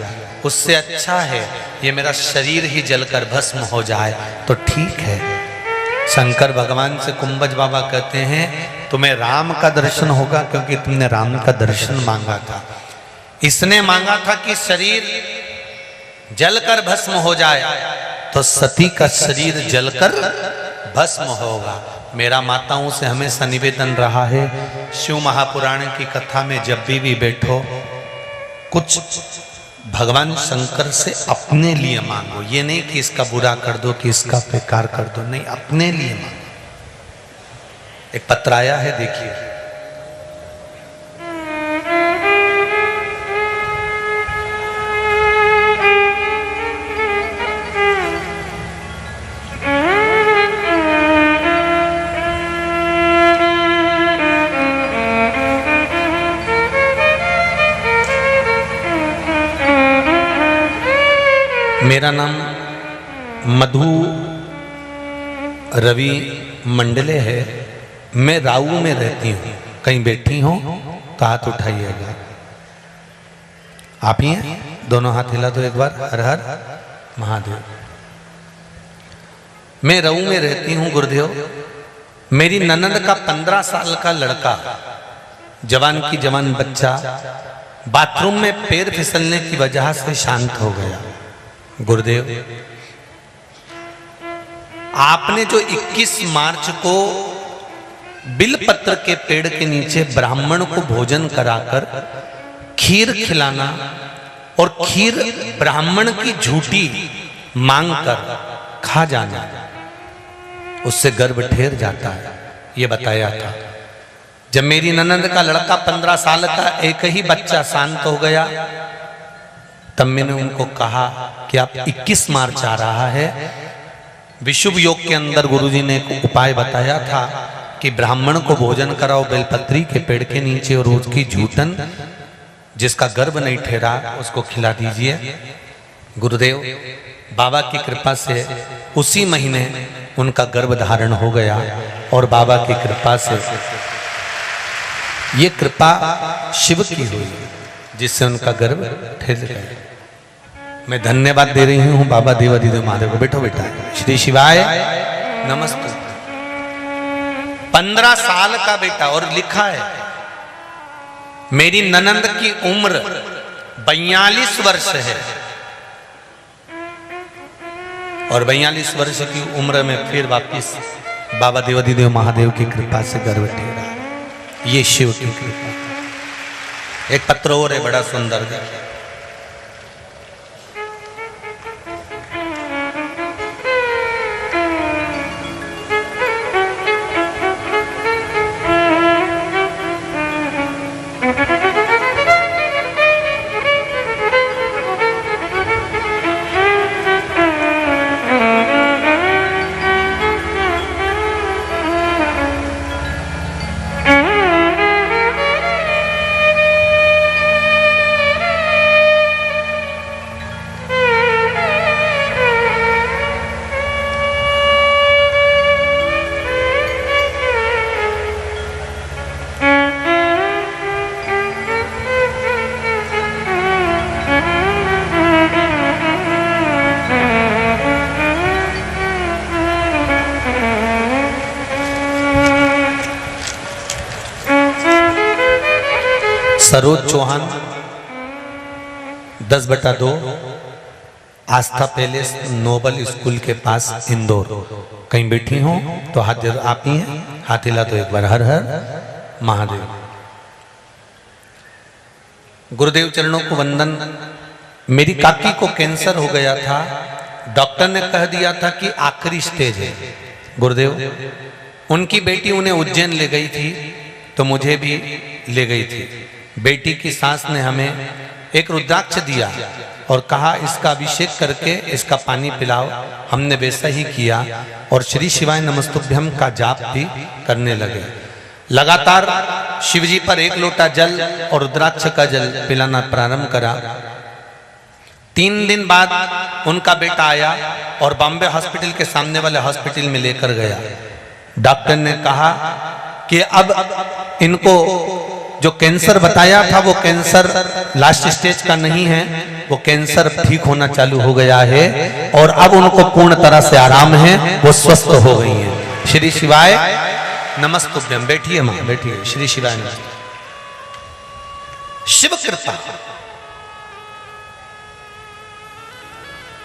उससे अच्छा है ये मेरा शरीर ही जलकर भस्म हो जाए तो ठीक है। शंकर भगवान से कुंभज बाबा कहते हैं, तुम्हें राम का दर्शन होगा क्योंकि तुमने राम का दर्शन मांगा था। इसने मांगा था कि शरीर जलकर भस्म हो जाए, तो सती का शरीर जलकर भस्म होगा। मेरा माताओं से हमेशा निवेदन रहा है, शिव महापुराण की कथा में जब भी बैठो, कुछ भगवान शंकर से अपने लिए मांगो। ये नहीं कि इसका बुरा कर दो, कि इसका बेकार कर दो, नहीं, अपने लिए मांगो। एक पत्र आया है, देखिए। मेरा नाम मधु रवि मंडले है। मैं राऊ में रहती हूँ। कहीं बैठी हो तो हाथ उठाइएगा। आप ही हैं? दोनों हाथ हिला दो एक बार। हर हर महादेव। मैं राऊ में रहती हूँ गुरुदेव। मेरी ननद का 15 साल का लड़का, जवान की जवान बच्चा, बाथरूम में पैर फिसलने की वजह से शांत हो गया। गुरुदेव, आपने जो 21 मार्च को बिलपत्र के पेड़ के नीचे ब्राह्मण को भोजन कराकर खीर खिलाना और खीर ब्राह्मण की झूठी मांगकर खा जाना, उससे गर्भ ठेर जाता है, ये बताया था। जब मेरी ननद का लड़का 15 साल का एक ही बच्चा शांत हो गया, तब मैंने उनको कहा कि आप 21 मार्च आ रहा है, विशुभ योग के अंदर गुरुजी ने एक उपाय बताया था कि ब्राह्मण को भोजन कराओ बेलपत्री के पेड़ के नीचे, और उसकी झूठन जिसका गर्भ नहीं ठहरा उसको खिला दीजिए। गुरुदेव, बाबा की कृपा से उसी महीने उनका गर्भ धारण हो गया, और बाबा की कृपा से, ये कृपा शिव की हुई जिससे उनका गर्भ ठहर गया। मैं धन्यवाद दे रही हूँ बाबा देवाधिदेव महादेव को। बैठो बेटा। श्री शिवाय नमस्ते। 15 साल का बेटा, और लिखा है मेरी ननंद की उम्र 42 वर्ष है, और 42 वर्ष की उम्र में फिर वापिस बाबा देवाधिदेव महादेव की कृपा से गर्भ ठहरा। ये शिव की कृपा। एक पत्र और है बड़ा सुंदर। सरोज चौहान 10/2 आस्था पैलेस नोबल स्कूल के पास इंदौर। कहीं बैठी हो तो हाथ जरूर, आप ही हैं, हाथ हिला तो एक बार। हर हर महादेव। गुरुदेव चरणों को वंदन। मेरी काकी को कैंसर हो गया था, डॉक्टर ने कह दिया था कि आखिरी स्टेज है। गुरुदेव, उनकी बेटी उन्हें उज्जैन ले गई थी तो मुझे भी ले गई थी। बेटी की सास ने हमें एक रुद्राक्ष दिया और कहा इसका अभिषेक करके इसका पानी पिलाओ। हमने वैसा ही किया और श्री शिवाय नमस्तुभ्यम का जाप भी करने लगे। लगातार शिवजी पर 1 लोटा जल और रुद्राक्ष का जल पिलाना प्रारंभ करा। 3 दिन बाद उनका बेटा आया और बॉम्बे हॉस्पिटल के सामने वाले हॉस्पिटल में लेकर गया। डॉक्टर ने कहा कि अब इनको जो कैंसर बताया था वो कैंसर लास्ट स्टेज का नहीं है, वो कैंसर ठीक होना चालू हो गया है और अब उनको पूर्ण तरह से आराम है, वो स्वस्थ हो गई हैं। श्री शिवाय नमस्तुभ्यम। बैठिए मां, बैठिए। श्री शिवाय नमस्तुभ्यम। शिव कृपा।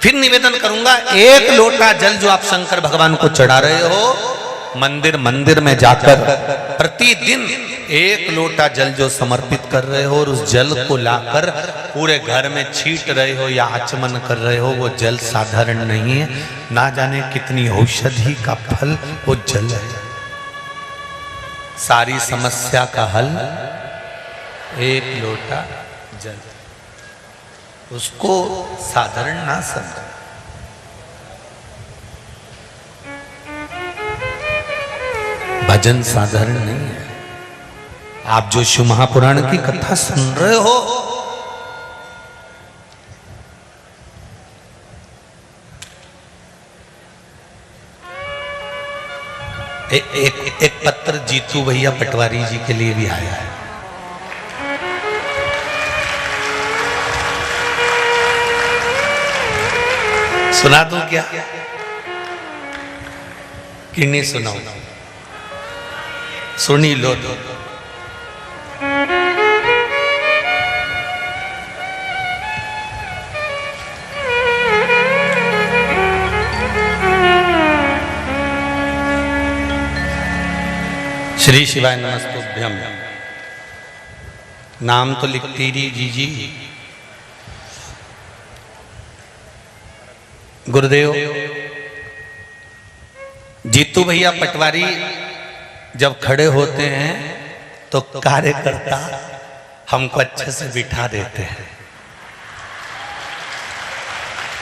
फिर निवेदन करूंगा, 1 लोटा जल जो आप शंकर भगवान को चढ़ा रहे हो, मंदिर में जाकर प्रतिदिन 1 लोटा जल जो समर्पित कर रहे हो और उस जल को लाकर पूरे घर में छीट रहे हो या आचमन कर रहे हो, वो जल साधारण नहीं है। ना जाने कितनी औषधि का फल वो जल है। सारी समस्या का हल 1 लोटा जल। उसको साधारण ना समझो। भजन साधारण नहीं है। आप जो शिव महापुराण की कथा सुन रहे हो, एक पत्र जीतू भैया पटवारी जी के लिए भी आया है। सुना दूं क्या कि नहीं सुनाऊं? सुनी लो। श्री शिवाय नमस्तुभ्यम। नाम तो लिखती रही जी। गुरुदेव जीतू भैया पटवारी जब खड़े होते हैं तो कार्यकर्ता हमको अच्छे से बिठा देते हैं,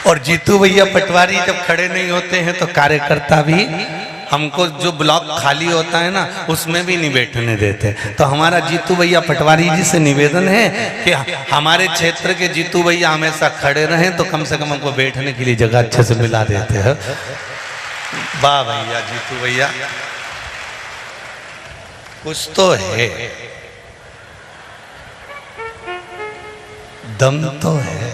और जीतू भैया पटवारी जब खड़े नहीं होते हैं तो कार्यकर्ता भी हमको जो ब्लॉक खाली होता है ना उसमें भी नहीं बैठने देते। तो हमारा जीतू भैया पटवारी जी से निवेदन है कि हमारे क्षेत्र के जीतू भैया हमेशा खड़े रहें तो कम से कम हमको बैठने के लिए जगह अच्छे से मिला देते हैं। वाह भैया जीतू भैया, कुछ तो है, दम तो है।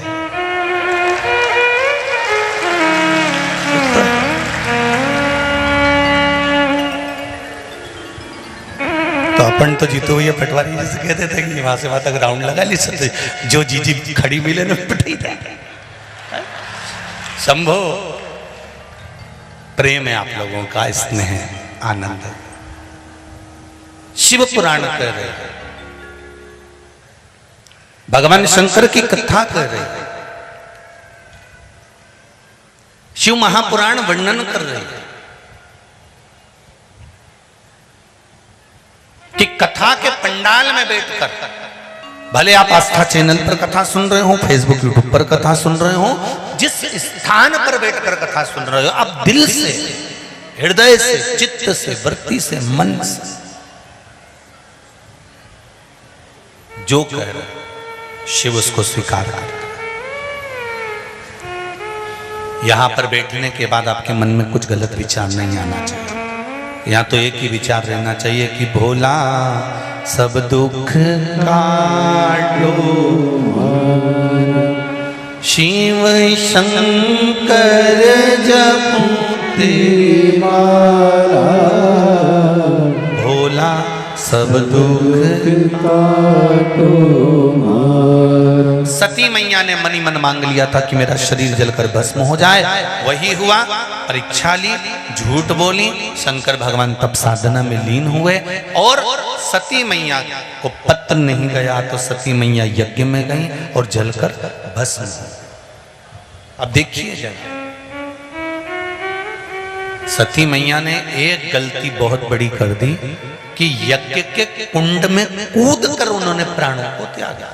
तो अपन तो जीतू भैया पटवारी जी से कहते थे कि वहां से वहां तक राउंड लगा ली सकते, जो जीजी खड़ी मिले ना पिटाई था। शंभो, प्रेम है आप लोगों का, स्नेह है, आनंद है। शिव पुराण कर रहे हैं, भगवान शंकर की कथा कर रहे हैं, शिव महापुराण वर्णन कर रहे हैं कि कथा के पंडाल में बैठकर, भले आप आस्था चैनल पर कथा सुन रहे हो, फेसबुक यूट्यूब पर कथा सुन रहे हो, जिस स्थान पर बैठकर कथा सुन रहे हो, आप दिल से, हृदय से, चित्त से, वृत्ति से, मन से जो कह रहे शिव उसको स्वीकार करता है। यहां पर बैठने के बाद आपके मन में कुछ गलत विचार नहीं आना चाहिए। यहाँ तो एक ही विचार रहना चाहिए कि भोला सब दुख काटो, शिव शंकर जपते माला, भोला सब दुख काटो मारा। सती मैया ने मनी मन मांग लिया था कि मेरा शरीर जलकर भस्म हो जाए, वही हुआ। परीक्षा ली, झूठ बोली, शंकर भगवान तब साधना में लीन हुए और सती मैया को पत्र नहीं गया तो सती मैया यज्ञ में गई और जलकर भस्म हुई। अब देखिए जरा, सती मैया ने एक गलती बहुत बड़ी कर दी कि यज्ञ के कुंड में कूद कर उन्होंने प्राणों को त्यागा।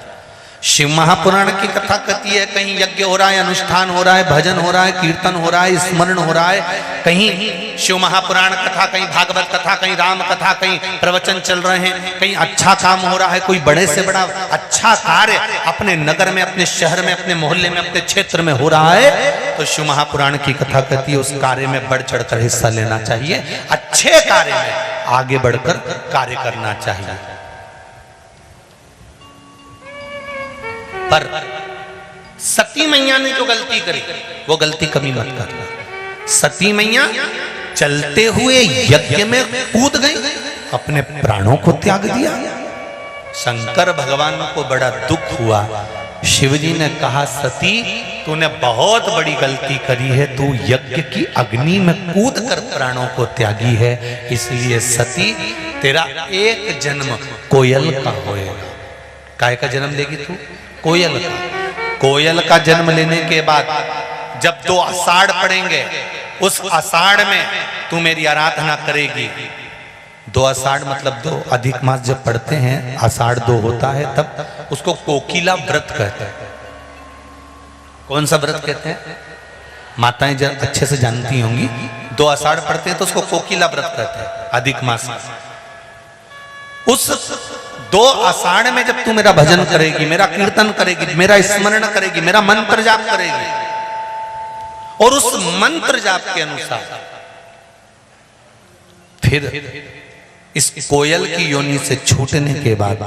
शिव महापुराण की कथा कहती है, कहीं यज्ञ हो रहा है, अनुष्ठान हो रहा है, भजन हो रहा है, कीर्तन हो रहा है, स्मरण हो रहा है, कहीं शिव महापुराण कथा, कहीं भागवत कथा, कहीं राम कथा, कहीं प्रवचन चल रहे हैं, कहीं अच्छा काम हो रहा है, कोई बड़े से बड़ा अच्छा कार्य अपने नगर में, अपने शहर में, अपने मोहल्ले में, अपने क्षेत्र में हो रहा है, तो शिव महापुराण की कथा कहती है उस कार्य में बढ़ चढ़कर हिस्सा लेना चाहिए, अच्छे कार्य में आगे बढ़कर कार्य करना चाहिए। पर सती मैया ने जो गलती करी वो गलती कभी मत करना। सती मैया चलते हुए यज्ञ में कूद गई, अपने प्राणों को त्याग दिया। शंकर भगवान को बड़ा दुख हुआ। शिवजी ने कहा, सती तूने बहुत बड़ी गलती करी है, तू यज्ञ की अग्नि में कूद कर प्राणों को त्यागी है, इसलिए सती तेरा एक जन्म कोयल का होएगा। काय का जन्म लेगी तू? कोयल का। कोयल का जन्म लेने के बाद जब 2 आषाढ़ पड़ेंगे, उस आषाढ़ में तू मेरी आराधना करेगी। 2 आषाढ़ मतलब 2 अधिक मास जब पढ़ते हैं, आषाढ़ 2 होता है, तब उसको कोकिला व्रत कहते हैं। कौन सा व्रत कहते हैं? माताएं अच्छे से जानती होंगी। 2 आषाढ़ पढ़ते हैं तो उसको कोकिला व्रत कहते हैं, अधिक मास। उस 2 आषाढ़ में जब तू मेरा भजन करेगी, मेरा कीर्तन करेगी, मेरा स्मरण करेगी, मेरा मंत्र जाप करेगी, और उस मंत्र जाप के अनुसार फिर इस कोयल की योनि से छूटने के बाद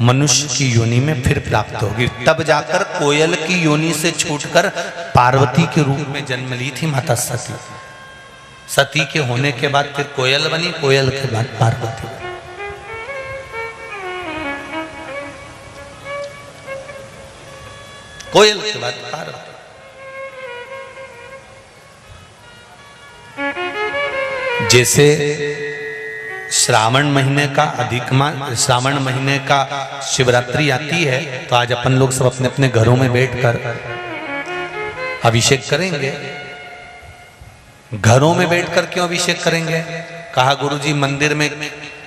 मनुष्य की योनि में फिर प्राप्त होगी, तब जाकर कोयल की योनि से छूटकर पार्वती के रूप में जन्म ली थी माता सती। सती के होने के बाद फिर कोयल बनी, कोयल के बाद पार्वती बनी। कोयल के बाद पार्वती। जैसे श्रावण महीने का अधिक मास, श्रावण महीने का शिवरात्रि आती है, तो आज अपन लोग सब अपने अपने घरों में बैठकर अभिषेक करेंगे। घरों में बैठकर क्यों अभिषेक करेंगे? कहा गुरुजी मंदिर में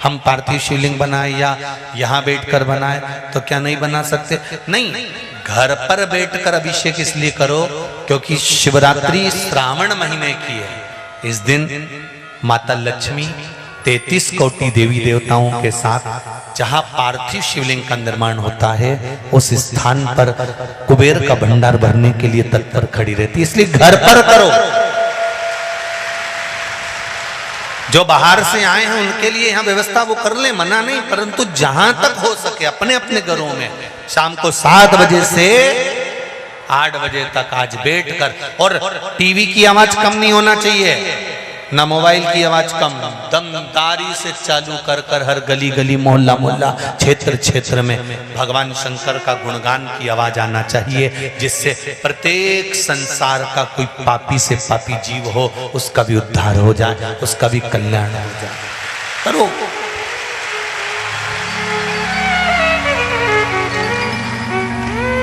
हम पार्थिव शिवलिंग बनाए या यहाँ बैठकर बनाए, तो क्या नहीं बना सकते? नहीं, घर पर बैठकर अभिषेक इसलिए करो क्योंकि शिवरात्रि श्रावण महीने की है। इस दिन माता लक्ष्मी 33 कोटि देवी देवताओं के साथ जहां पार्थिव शिवलिंग का निर्माण होता है, उस स्थान पर कुबेर का भंडार भरने के लिए तत्पर खड़ी रहती है, इसलिए घर पर करो। जो बाहर से आए हैं उनके लिए यहाँ व्यवस्था वो कर ले, मना नहीं, परंतु जहां तक हो सके अपने अपने घरों में शाम को 7 बजे से 8 बजे तक आज बैठकर, और टीवी की आवाज कम नहीं होना चाहिए, ना मोबाइल की आवाज कम, दमदारी से चालू कर कर हर गली गली, मोहल्ला मोहल्ला, क्षेत्र क्षेत्र में भगवान शंकर का गुणगान की आवाज आना चाहिए, जिससे प्रत्येक संसार का कोई पापी से पापी जीव हो उसका भी उद्धार हो जाए, उसका भी कल्याण हो जाए। करो।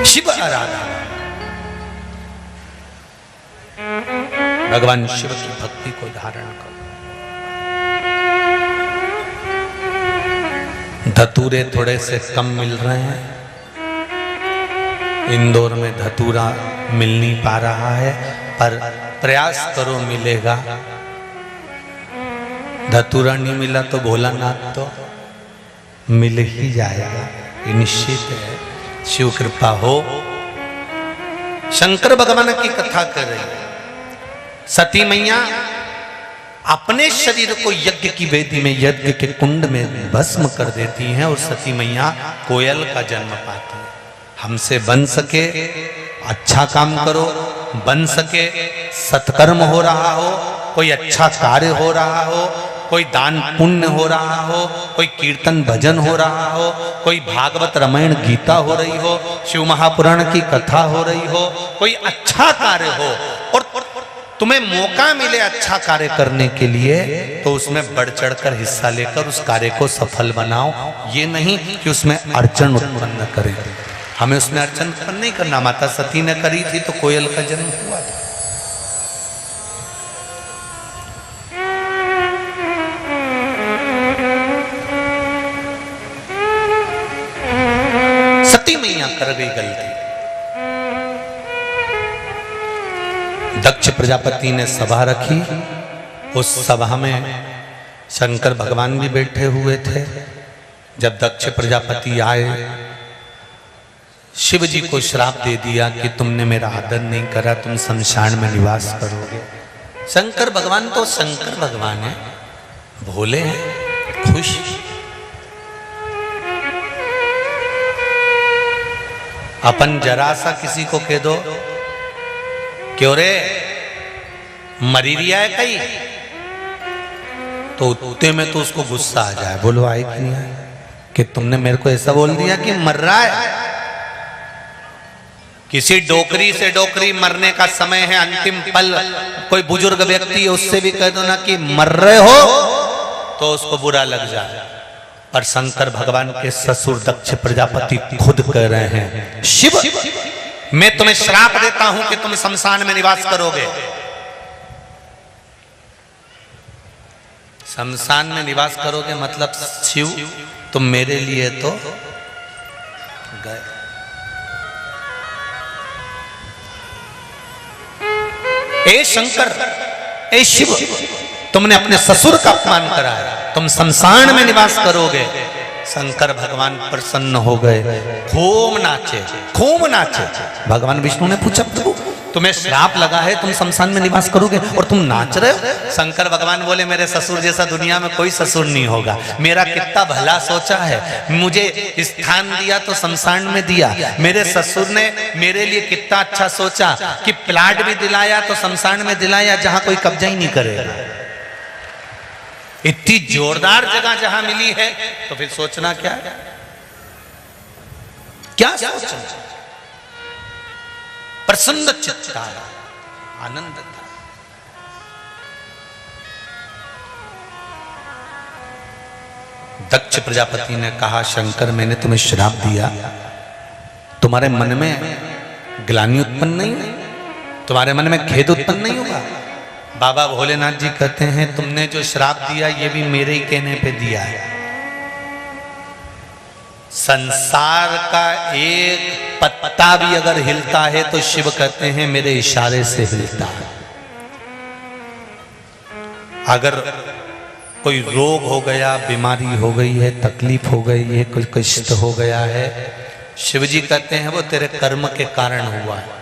शिव आराधना, भगवान शिव की भक्ति को धारण करो। धतूरे थोड़े से कम मिल रहे हैं, इंदौर में धतूरा मिल नहीं पा रहा है, पर प्रयास करो मिलेगा। धतूरा नहीं मिला तो भोलानाथ तो मिल ही जाएगा, ये निश्चित है। शिव कृपा हो। शंकर भगवान की कथा कर रही है। सती मैया अपने शरीर को यज्ञ की वेदी में, यज्ञ के कुंड में भस्म कर देती हैं, और सती मैया कोयल का जन्म पाती है। हमसे बन सके अच्छा काम करो, बन सके सत्कर्म हो रहा हो, कोई अच्छा कार्य हो रहा हो, कोई दान पुण्य हो रहा हो, कोई कीर्तन भजन हो रहा हो, कोई भागवत रामायण गीता हो रही हो, शिव महापुराण की कथा हो रही हो, कोई अच्छा कार्य हो और तुम्हें मौका मिले अच्छा कार्य करने के लिए, तो उसमें बढ़ चढ़कर हिस्सा लेकर उस कार्य को सफल बनाओ। ये नहीं कि उसमें अड़चन उत्पन्न करें। हमें उसमें अड़चन उत्पन्न नहीं करना। माता सती ने करी थी तो कोयल का जन्म हुआ था। सती मैया कर गई गलती। दक्ष प्रजापति ने सभा रखी। उस सभा में शंकर भगवान भी बैठे हुए थे। जब दक्ष प्रजापति आए, शिव जी को श्राप दे दिया कि तुमने मेरा आदर नहीं करा, तुम शमशान में निवास करोगे। शंकर भगवान तो शंकर भगवान है, भोले हैं, खुश। अपन जरा सा किसी को कह दो, क्यों रे मरी रिया है कहीं, तो उतने में तो उसको गुस्सा आ जाए। बोलो आए कि नहीं आए कि तुमने मेरे को ऐसा बोल दिया कि मर रहा है। किसी डोकरी से डोकरी मरने का समय है, अंतिम पल। कोई बुजुर्ग व्यक्ति है, उससे भी कह दो ना कि मर रहे हो, तो उसको बुरा लग जाए। पर शंकर भगवान के ससुर दक्ष प्रजापति खुद कह रहे हैं, शिव मैं तुम्हें श्राप देता हूं कि तुम शमशान में निवास करोगे। शमशान में निवास करोगे मतलब शिव तुम मेरे लिए तो गए। ए शंकर, ए शिव, तुमने अपने ससुर का अपमान करा है, तुम शमशान में निवास करोगे। शंकर भगवान प्रसन्न हो गए, खूब नाचे, खूब नाचे। भगवान विष्णु ने पूछा, प्रभु तुम्हें श्राप लगा है, तुम शमशान में निवास करोगे और तुम नाच रहे हो? शंकर भगवान बोले, मेरे ससुर जैसा दुनिया में कोई ससुर नहीं होगा। मेरा कितना भला सोचा है, मुझे स्थान दिया तो शमशान में दिया। मेरे ससुर ने मेरे लिए कितना अच्छा सोचा कि प्लाट भी दिलाया तो शमशान में दिलाया, जहां कोई कब्जा ही नहीं करेगा। इतनी जोरदार जगह जहां मिली है, तो फिर सोचना क्या है? क्या सोचना? प्रसन्न चित्ता, आनंद था। दक्ष प्रजापति ने कहा, शंकर मैंने तुम्हें श्राप दिया, तुम्हारे मन में ग्लानि उत्पन्न नहीं हुई, तुम्हारे मन में खेद उत्पन्न नहीं होगा? बाबा भोलेनाथ जी कहते हैं, तुमने जो श्राप दिया ये भी मेरे ही कहने पे दिया है। संसार का एक पत्ता भी अगर हिलता है तो शिव कहते हैं मेरे इशारे से हिलता है। अगर कोई रोग हो गया, बीमारी हो गई है, तकलीफ हो गई है, कोई कष्ट हो गया है, शिव जी कहते हैं वो तेरे कर्म के कारण हुआ है,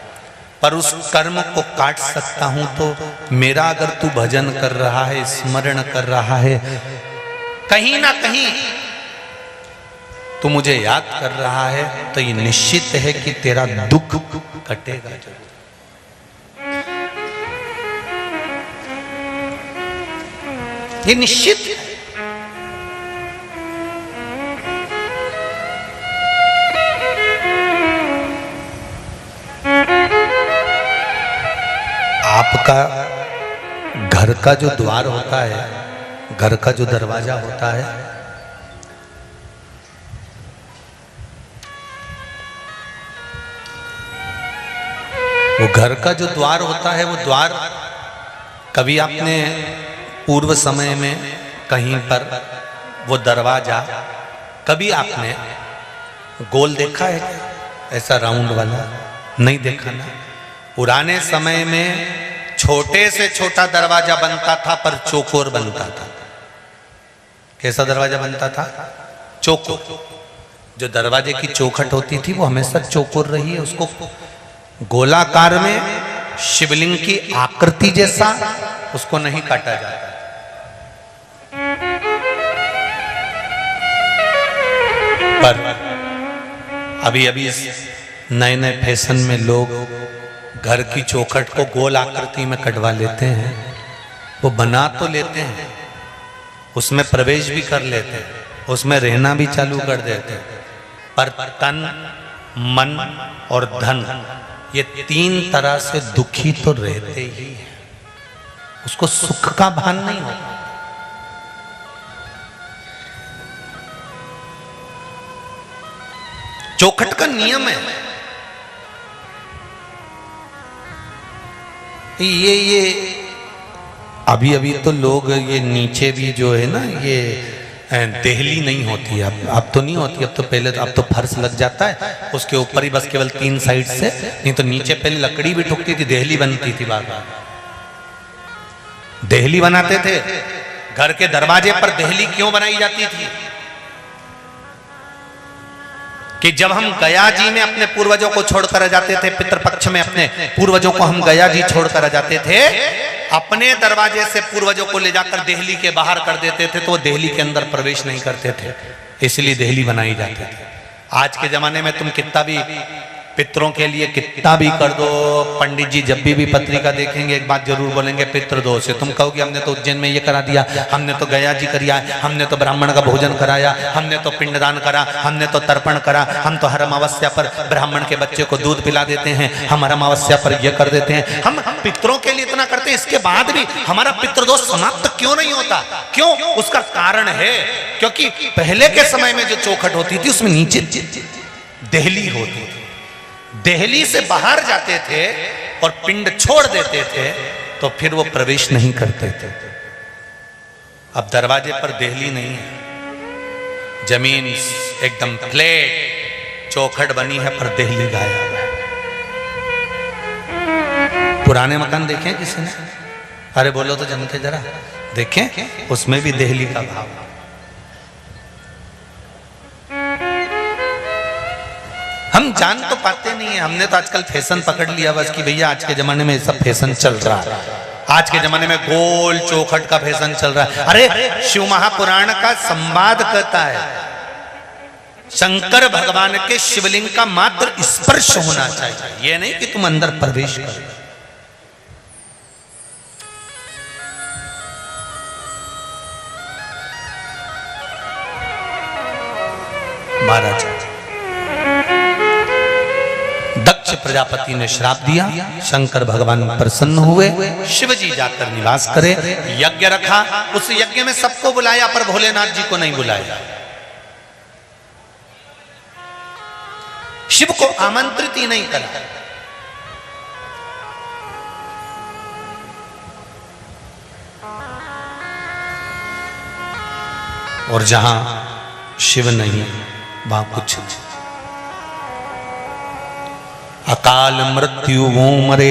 पर उस कर्म को काट सकता हूं। तो मेरा अगर तू भजन कर रहा है, स्मरण कर रहा है, कहीं ना कहीं तू मुझे याद कर रहा है, तो ये निश्चित है कि तेरा दुख कटेगा जरूर। ये निश्चित है। आपका घर का जो द्वार होता है, घर का जो दरवाजा होता है, वो घर का जो द्वार होता है, वो द्वार कभी आपने पूर्व समय में कहीं पर वो दरवाजा कभी आपने गोल देखा है क्या? ऐसा राउंड वाला नहीं देखा ना। पुराने समय में छोटे से छोटा दरवाजा बनता था पर चौकोर बनता था। कैसा दरवाजा बनता था? चौकोर। जो दरवाजे की चौखट होती थी वो हमेशा चौकोर रही है। उसको गोलाकार में शिवलिंग की आकृति जैसा उसको नहीं काटा जाता। पर अभी अभी नए नए फैशन में लोग घर की चौखट को गोल आकृति में कटवा लेते हैं। वो बना तो लेते हैं उसमें प्रवेश भी कर लेते हैं, उसमें रहना भी चालू कर देते हैं, पर तन, मन और धन ये तीन तरह से दुखी तो रहते ही हैं। उसको सुख का भान नहीं होता। चौखट का नियम है ये अभी अभी तो लोग ये नीचे भी जो है ना ये देहली नहीं होती है, अब तो नहीं होती, अब तो पहले अब तो फर्श लग जाता है उसके ऊपर ही बस केवल 3 साइड से, नहीं तो नीचे पहले लकड़ी भी ठुकती थी, देहली बनती थी। बार बार देहली बनाते थे, घर के दरवाजे पर देहली क्यों बनाई जाती थी कि जब हम गया जी में अपने पूर्वजों को छोड़कर जाते थे, पितृपक्ष में अपने पूर्वजों को हम गया जी छोड़कर जाते थे, अपने दरवाजे से पूर्वजों को ले जाकर देहली के बाहर कर देते थे, तो वो देहली के अंदर प्रवेश नहीं करते थे, इसलिए देहली बनाई जाती थी। आज के जमाने में तुम कितना भी पितरों के लिए कितना भी कर दो, पंडित जी जब भी पत्रिका देखेंगे एक बात जरूर बोलेंगे, पितृ दोष है। तुम कहोगे हमने तो उज्जैन में ये करा दिया, हमने तो गया जी करिया, हमने तो ब्राह्मण का भोजन कराया, हमने तो पिंडदान करा, हमने तो तर्पण करा, हम तो हर अमावस्या पर ब्राह्मण के बच्चे को दूध पिला देते हैं, हम हर अमावस्या पर यह कर देते हैं, हम पितरों के लिए इतना करते हैं, इसके बाद भी हमारा पितृदोष समाप्त क्यों नहीं होता? क्यों? उसका कारण है क्योंकि पहले के समय में जो चौखट होती थी उसमें नीचे देहली होती थी, देहली से बाहर जाते थे और पिंड छोड़ देते थे तो फिर वो प्रवेश नहीं करते थे। अब दरवाजे पर देहली नहीं है, जमीन एकदम फ्लैट चौखट बनी है पर देहली गायब है। पुराने मकान देखें किसी ने? अरे बोलो तो जम के जरा देखें, उसमें भी देहली का भाव। हम जान तो पाते नहीं है, हमने तो आजकल फैशन पकड़ लिया बस कि भैया आज के जमाने में सब फैशन चल रहा है, आज के जमाने में गोल चौखट का फैशन चल रहा है। अरे शिव महापुराण का संवाद कहता है शंकर भगवान के शिवलिंग का मात्र स्पर्श होना चाहिए, यह नहीं कि तुम अंदर प्रवेश करो। महाराज दक्ष प्रजापति ने श्राप दिया, शंकर भगवान प्रसन्न हुए, शिवजी जाकर निवास करे, यज्ञ रखा, उस यज्ञ में सबको बुलाया पर भोलेनाथ जी को नहीं बुलाया। शिव को आमंत्रित ही नहीं करा। और जहां शिव नहीं वहां कुछ अकाल मृत्यु वो मरे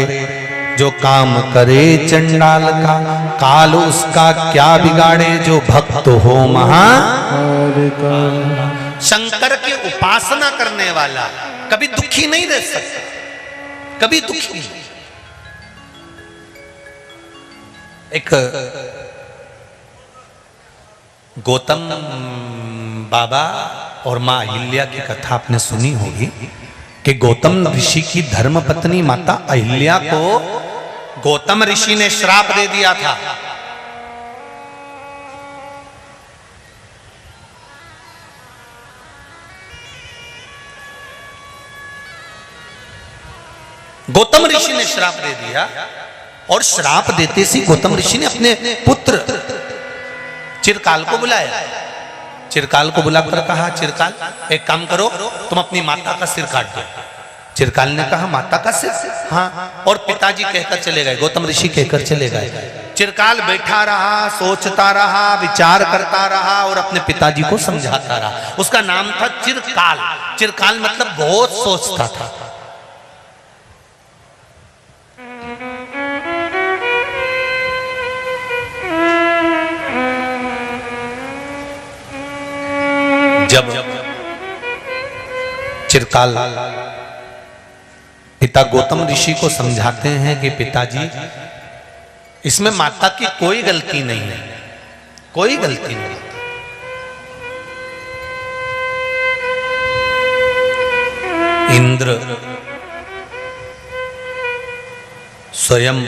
जो काम करे चंडाल का, काल उसका क्या बिगाड़े जो भक्त हो महा। शंकर की उपासना करने वाला कभी दुखी नहीं रह सकता, कभी दुखी नहीं। एक गौतम बाबा और मां अहिल्या की कथा आपने सुनी होगी कि गौतम ऋषि की धर्म पत्नी माता अहिल्या को गौतम ऋषि ने श्राप दे दिया था। गौतम ऋषि ने श्राप दे दिया और श्राप देते सी गौतम ऋषि ने अपने पुत्र चिरकाल को बुलाया। चिरकाल को बुलाकर कहा, चिरकाल एक काम करो, तुम अपनी माता का सिर काट दो। चिरकाल ने कहा माता का सिर? हाँ। और पिताजी कहकर चले गए, गौतम ऋषि कहकर चले गए। चिरकाल बैठा रहा, सोचता रहा, विचार करता रहा और अपने पिताजी को समझाता रहा। उसका नाम था चिरकाल। चिरकाल मतलब बहुत सोचता था। जब चिरकाल पिता गौतम ऋषि को समझाते हैं कि पिताजी इसमें माता की कोई गलती नहीं है, कोई गलती नहीं। इंद्र स्वयं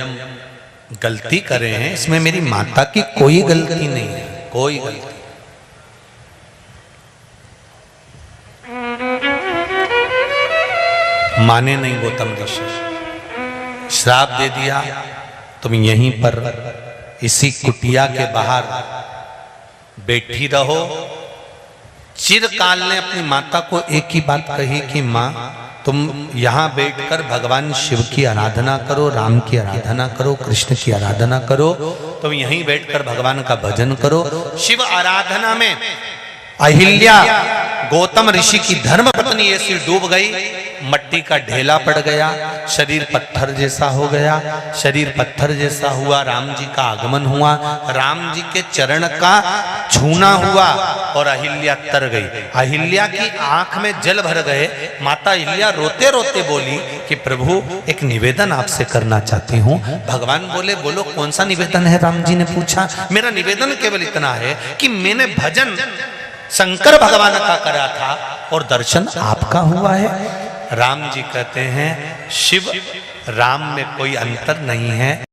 गलती कर रहे हैं, इसमें मेरी माता की कोई गलती नहीं है। कोई गलती। माने नहीं गौतम ऋषि, श्राप दे दिया, तुम यहीं पर इसी कुटिया के बाहर बैठी रहो। चिरकाल ने अपनी माता को एक ही बात कही कि माँ तुम यहाँ बैठकर भगवान शिव की आराधना करो, राम की आराधना करो, कृष्ण की आराधना करो, तुम यहीं बैठकर भगवान का भजन करो। शिव आराधना में अहिल्या गौतम ऋषि की धर्म पत्नी ऐसी डूब गई, मट्टी का ढेला पड़ गया, शरीर पत्थर जैसा हो गया, शरीर पत्थर जैसा हुआ। राम जी का आगमन हुआ, राम जी के चरण का छूना हुआ और अहिल्या तर गई। अहिल्या की आंख में जल भर गए। माता अहिल्या रोते रोते बोली कि प्रभु एक निवेदन आपसे करना चाहती हूँ। भगवान बोले बोलो कौन सा निवेदन है? राम जी ने पूछा। मेरा निवेदन केवल इतना है कि मैंने भजन शंकर भगवान का करा था और दर्शन आपका हुआ है। राम जी कहते हैं शिव राम में कोई अंतर नहीं है।